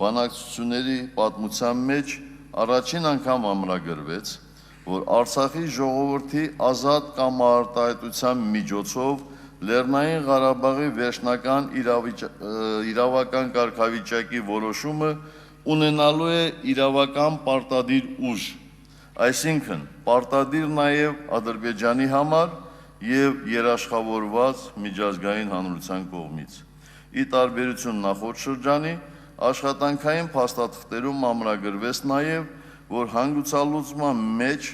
բանակցությունների պատմության մեջ առաջին անգամ ամրագրվեց, որ Արցախի ժողովրդի ազատ կամարտահայտության միջոցով Լեռնային Ղարաբաղի վերջնական իրավական կարգավիճակի որոշումը ունենալու է իրավական պարտադիր ուժ, այսինքն պարտադիր նաև Ադրբեջանի համար և երաշխավորված միջազգային հանրության կողմից։ Ի տարբերություն նախորդ շրջանի, աշխատանքային փաստաթղթերում ամրագրվեց նաև, որ հանգուցալուծման մեջ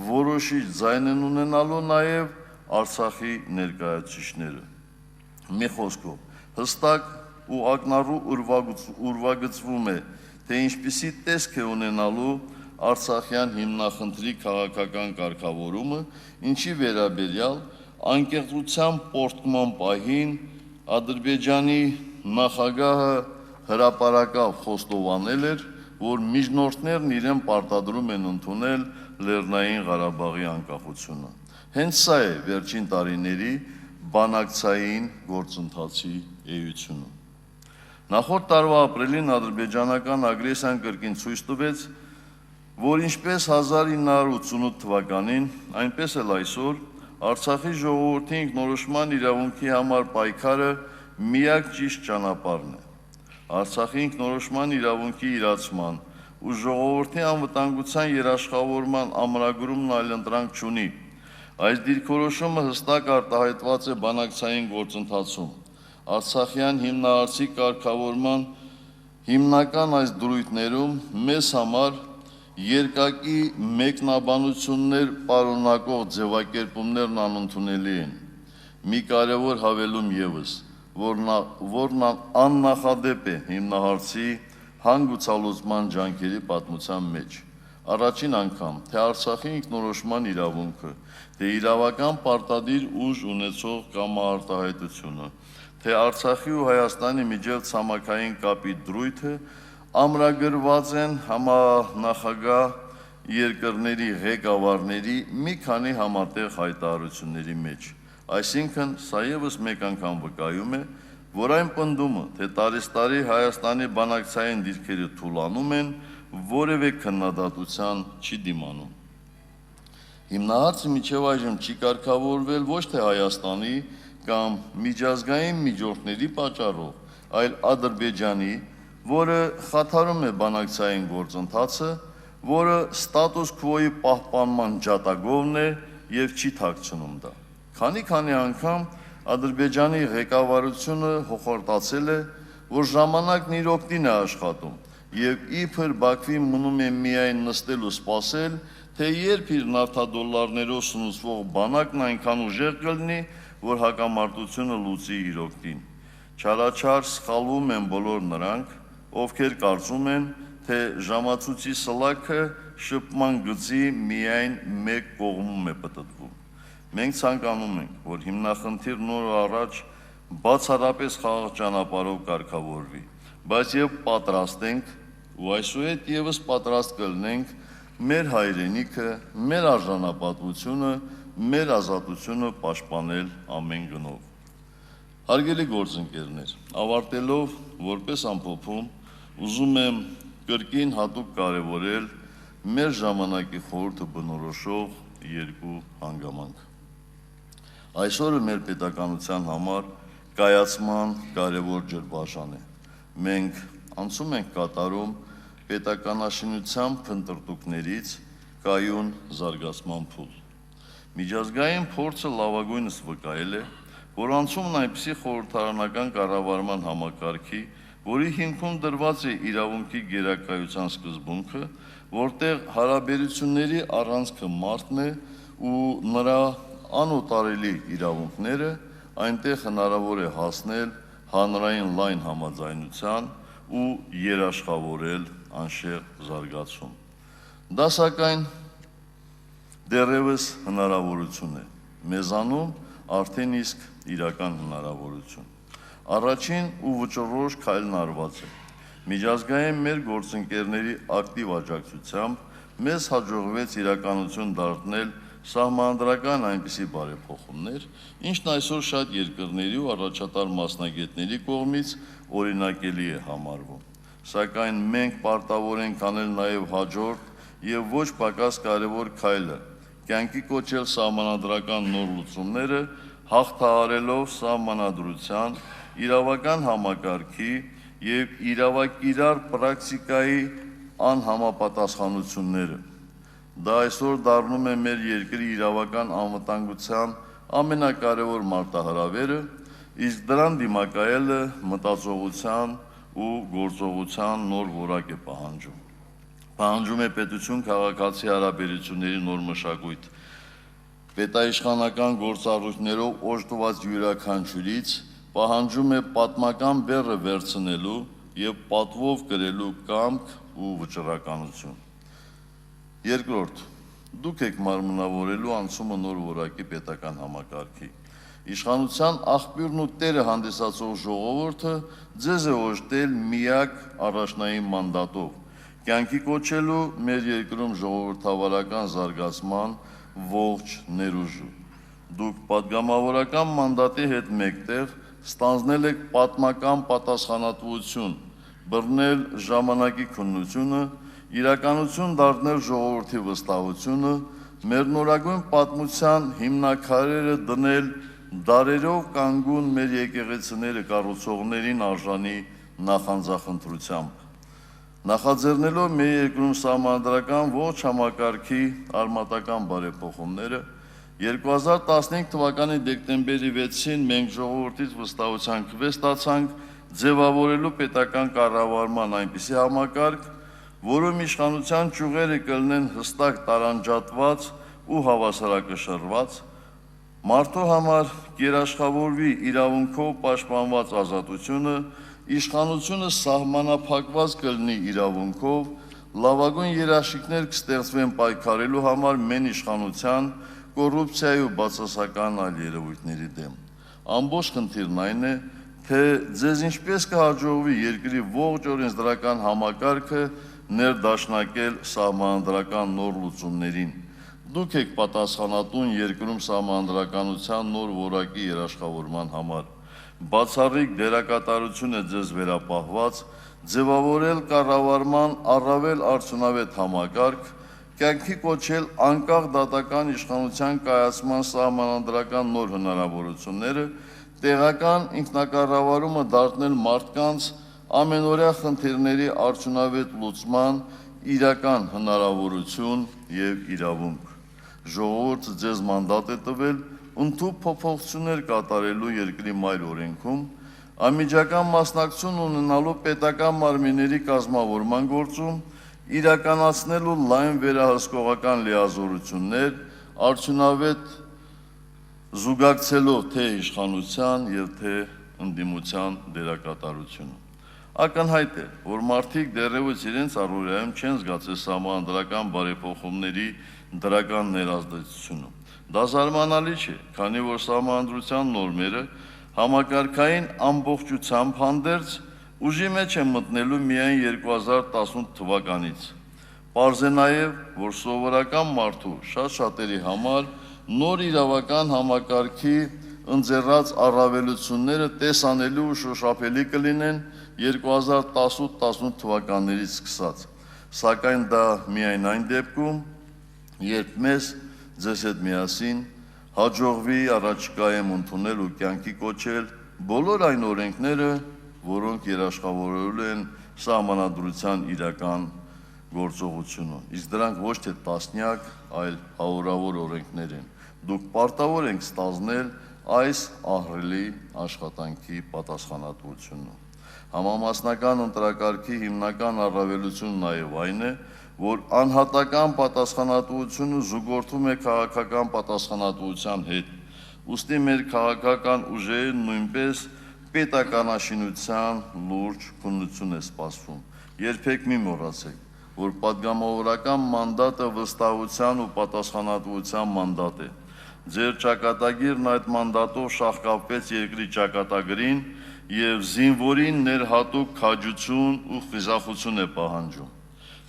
որոշիչ ձայն են ունենալու նաև Արցախի ներկայացուցիչները։ Մի խոսքով, հստակ ու ակնառու ուրվագծվում է, թե ինչպիսի տեսք է ունենալու Արցախյան հիմնախնդրի քաղաքական կարգավորումը, ինչի վերաբերյալ անկեղծության պոռթկման պահին Ադրբեջանի նախագահը հրապարակավ խոստովանել էր, որ միջնորդներն իրեն պարտադրում են ընդունել Լեռնային Ղարաբաղի անկախությունը։ Հենց սա է վերջին տարիների բանակցային գործընթացի էությունը։ Նախորդ տարվա ապրիլին ադրբեջանական ագրեսիան կրկին ցույց տվեց, որ ինչպես 1988 թվականին, այնպես էլ այսօր Արցախի ժողովրդի ինքնորոշման իրավունքի համար պայքարը միակ ճիշտ ճանապարհն է։ Արցախի ինքնորոշման իրավունքի իրացման ու ժողովրդի անվտանգության երաշխավորման ամրագրումն այլընտրանք չունի։ Այս դիրքորոշումը հստակ արտահայտված է բանակցային գործընթացում։ Արցախյան հիմնահարցի կարգավորման հիմնական այս դրույթներում մեզ համար երկակի մեկնաբանություններ պարունակող ձևակերպումներն անընդունելի են։ Մի կարևոր հավելում ևս, որն աննախադեպ է հիմնահարցի հանգուցալուծման ջանքերի պատմության մեջ։ Առաջին անգամ, թե Արցախի ինքնորոշման իրավունքը, թե իրավական պարտադիր ուժ ունեցող կամարտահայտությունը, թե Արցախի ու Հայաստանի միջև ցամաքային կապի դրույթը ամրագրված են համանախագահ երկրների ղեկավարների մի քանի համատեղ հայտարարությունների մեջ։ Այսինքն, սա ևս մեկ անգամ վկայում է, որ այն պնդումը, թե տարեցտարի Հայաստանի բանակցային դիրքերը թուլանում են, որևէ քննադատության չի դիմանում։ Հիմնահարցը մինչև այժմ չի կարգավորվել ոչ թե Հայաստանի կամ միջազգային միջոցների պատճառով, այլ Ադրբեջանի, որը խաթարում է բանակցային գործընթացը, որը ստատուս քվոյի պահպանման ջատագովն է և չի թաքցնում դա։ Քանի անգամ Ադրբեջանի ղեկավարությունը հոխորտացել է, որ ժամանակն իր օգտին է աշխատում և իբր Բաքվին մնում է միայն նստել ու սպասել, թե երբ իր նավթադոլարներով սնուցվող բանակն այնքան ուժեղ կլինի, որ հակամարտությունը լուծի իր օգտին։ Չարաչար սխալվում են բոլոր նրանք, ովքեր կարծում են, թե ժամացույցի սլաքը շփման գծի միայն մեկ կողմում է պտտվում։ Մենք ցանկանում ենք, որ հիմնախնդիրն օր առաջ բացառապես խաղաղ ճանապարհով կարգավորվի, բայց եւ պատրաստ ենք ու այսուհետ եւս պատրաստ կլինենք մեր հայրենիքը, մեր արժանապատվությունը, մեր ազատությունը պաշտպանել ամեն գնով։ Հարգելի գործընկերներ, ավարտելով որպես ամփոփում, ուզում եմ կրկին հատուկ կարևորել մեր ժամանակի խորհուրդը բնորոշող երկու հանգամանք։ Այսօրը մեր պետականության համար կայացման կարևոր ջրբաժան է։ Մենք անցում ենք կատարում պետականաշինության փնտրտուքներից կայուն զարգացման փուլ։ Միջազգային փորձը լավագույնս վկայել է, որ անցումն այնպիսի խորհրդարանական կառավարման համակարգի, որի հիմքում դրված է իրավունքի գերակայության սկզբունքը, որտեղ հարաբերությունների առանցքը մարդն է ու նրա անօտարելի իրավունքները, այնտեղ հնարավոր է հասնել հանրային լայն համաձայնության ու երաշխավորել անշեղ զարգացում։ Դա սակայն դեռևս հնարավորություն է, մեզանում արդեն իսկ իրական հնարավորություն։ Առաջին ու վճռորոշ քայլն արված է։ Միջազգային մեր գործընկերների ակտիվ աջակցությամբ մեզ հաջողվեց իրականություն դարձնել սահմանադրական այնպիսի բարեփոխումներ, ինչն այսօր շատ երկրների ու առաջատար մասնագետների կողմից օրինակելի է համարվում։ Սակայն մենք պարտավոր ենք անել նաև հաջորդ եւ ոչ պակաս կարևոր քայլը՝ կյանքի կոչել սահմանադրական նոր լուծումները, հաղթահարելով սահմանադրության, իրավական համակարգի եւ իրավակիրառ պրակտիկայի անհամապատասխանությունները։ Դա այսօր դառնում է մեր երկրի իրավական անվտանգության ամենակարևոր մարտահրավերը, իսկ դրան դիմակայելը մտածողության ու գործողության նոր որակ է պահանջում։ Պահանջում է պետություն քաղաքացի հարաբերությունների նոր մշակույթ, պետաիշխանական գործառույթներով օժտված յուրաքանչյուրից պահանջում է պատմական բեռը վերցնելու եւ պատվով կրելու կամք ու վճռականություն։ Երկրորդ, դուք եք մարմնավորելու անցումը նոր որակի պետական համակարգի։ Իշխանության աղբյուրն ու տերը հանդիսացող ժողովուրդը ձեզ է օժտել միակ առաջնային մանդատով, կյանքի կոչելու մեր երկրում ժողովրդավարական զարգացման ողջ ներուժը։ Դուք պատգամավորական մանդատի հետ մեկտեղ ստանձնել եք պատմական պատասխանատվություն, բռնել ժամանակի քննությունը, իրականություն դարձնել ժողովրդի վստահությունը, մեր նորագույն պատմության հիմնաքարերը դնել դարերով կանգուն մեր եկեղեցիները կառուցողներին արժանի նախանձախնդրությամբ։ Նախաձեռնելով մեր երկրում սահմանադրական ողջ համակարգի արմատական բարեփոխումները, 2015 թվականի դեկտեմբերի 6-ին մենք ժողովրդից վստահության քվե ստացանք ձևավորելու պետական կառավարման այնպիսի համակարգ, որում իշխանության ճյուղերը կլինեն հստակ տարանջատված ու հավասարակշռված, մարդու համար երաշխավորվի իրավունքով պաշտպանված ազատությունը, իշխանությունը սահմանափակված կլինի իրավունքով, լավագույն երաշխիքներ կստեղծվեն պայքարելու համար մեն իշխանության, կոռուպցիայի ու բացասական այլ երևույթների դեմ։ Ամբողջ խնդիրն այն է, թե ձեզ ինչպես կհաջողվի երկրի ողջ օրենսդրական համակարգը ներդաշնակել սահմանադրական նոր լուծումներին։ Դուք եք պատասխանատուն երկրում սահմանադրականության նոր որակի երաշխավորման համար։ Բացառիկ դերակատարություն է ձեզ վերապահված ձևավորել կառավարման առավել արդյունավետ համակարգ, կյանքի կոչել անկախ դատական իշխանության կայացման սահմանադրական նոր հնարավորությունները, տեղական ինքնակառավարումը դարձնել մարդկանց ամենօրյա խնդիրների արդյունավետ լուծման իրական հնարավորություն եւ իրավունք։ Ժողովուրդը ձեզ մանդատ է տվել ընդհանուր փոփոխություններ կատարելու երկրի մայր օրենքում, անմիջական մասնակցություն ունենալու պետական մարմինների կազմավորման գործում, իրականացնելու լայն վերահսկողական լիազորություններ, արդյունավետ զուգակցելով թե իշխանության եւ թե ընդդիմության դերակատարությունը։ Ակնհայտ է, որ մարդիկ դեռևս իրենց առօրյայում չեն զգացել սահմանադրական բարեփոխումների դրական ներազդեցությունը։ Դա զարմանալի չէ, քանի որ սահմանադրության նորմերը համակարգային ամբողջությամբ հանդերձ ուժի մեջ են մտնելու միայն 2018 թվականից։ Պարզ է նաև, որ սովորական մարդու շատ-շատերի համար նոր իրավական համակարգի ընձեռած առավելությունները տեսանելի ու շոշափելի կլինեն 2018-18 թվականներից սկսած, սակայն դա միայն այն դեպքում, երբ մեզ ձեզ հետ միասին հաջողվի առաջիկայում ընդունել ու կյանքի կոչել բոլոր այն օրենքները, որոնք երաշխավորելու են սահմանադրության իրական գործողությունը, իսկ դրանք ոչ թե տասնյակ, այլ հարյուրավոր օրենքներ են։ Դուք պարտավոր եք ստանձնել այս ահռելի աշխատանքի պատասխանատվությունը։ Համամասնական ընտրակարգի հիմնական առավելությունն նաև այն է, որ անհատական պատասխանատվությունը զուգորդվում է քաղաքական պատասխանատվության հետ։ Ուստի մեր քաղաքական ուժերը նույնպես պետականաշինության լուրջ քննություն է սպասվում։ Երբեք մի մոռացեք, որ պատգամավորական մանդատը վստահության ու պատասխանատվության մանդատ է։ Ձեր ճակատագիրն այդ մանդատով շահկապվեց երկրի ճակատագրին եւ զինվորին ներհատուկ քաջություն ու խիզախություն է պահանջում։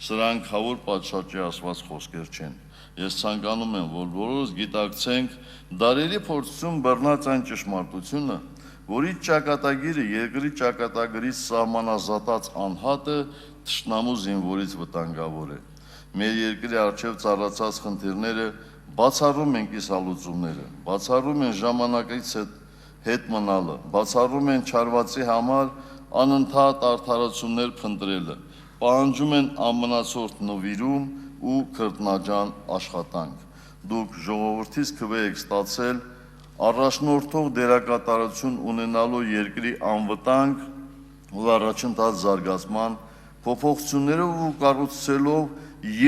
Սրանք հավուր պատշաճի ասված խոսքեր չեն։ Ես ցանկանում եմ, որ բոլորս գիտակցենք դարերի փորձություն բռնած այն ճշմարտությունը, որի ճակատագիրը երկրի ճակատագրից սահմանազատած անհատը թշնամու զինվորից վտանգավոր է։ Մեր երկրի առջև ծառացած խնդիրները բացառում են կիսալուծումները, բացառում են ժամանակից հետ մնալը, բացառում են չարվածի համար անընդհատ արդարացումներ փնտրելը, պահանջում են ամնացորդ նվիրում ու քրտնաջան աշխատանք։ Դուք ժողովրդից քվե եք ստացել առաջնորդող դերակատարություն ունենալու երկրի անվտանգ ու առաջընթաց զարգացման փոփոխություններով ու կառուցելով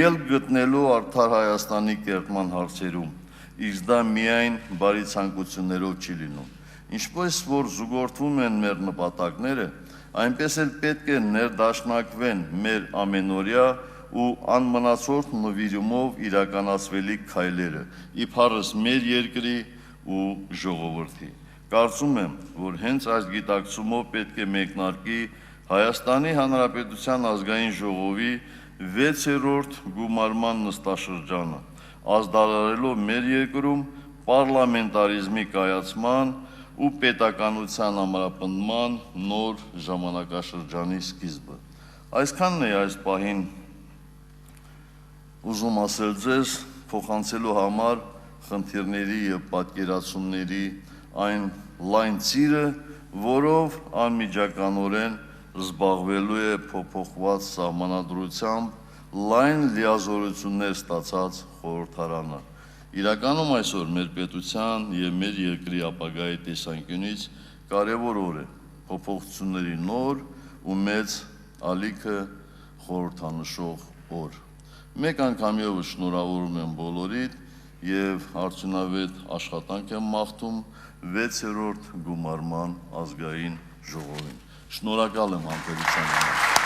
ելք գտնելու արդար Հայաստանի կերտման հարցերում, իսկ դա միայն բարի ցանկություններով չի լինում։ Ինչպես որ զուգորդվում են մեր նպատակները, այնպես էլ պետք է ներդաշնակվեն մեր ամենօրյա ու անմնացորդ նվիրումով իրականացվելիք քայլերը, իբարս մեր երկրի ու ժողովրդի։ Կարծում եմ, որ հենց այս գիտակցումով պետք է մեկնարկի Հայաստանի Հանրապետության ազգային ժողովի 6-րդ գումարման նստաշրջանը, ազդարարելով մեր երկրում պարլամենտարիզմի կայացման ու պետականության ամրապնդման նոր ժամանակաշրջանի սկիզբը։ Այսքանն է այս պահին ուզում ասել ձեզ, փոխանցելու համար խնդիրների եւ պատկերացումների այն լայն ծիրը, որով անմիջականորեն զբաղվելու է փոփոխված սահմանադրությամբ լայն լիազորություններ ստացած խորհրդարանը։ Իրականում այսօր մեր պետության եւ մեր երկրի ապագայի տեսանկյունից կարևոր օր է, փոփոխությունների նոր ու մեծ ալիքը խորհրդանշող օր։ Մեկ անգամ ևս շնորհավորում եմ բոլորիդ եւ արդյունավետ աշխատանք եմ մաղթում 6-րդ գումարման ազգային ժողովին։ Շնորհակալ եմ համբերության համար։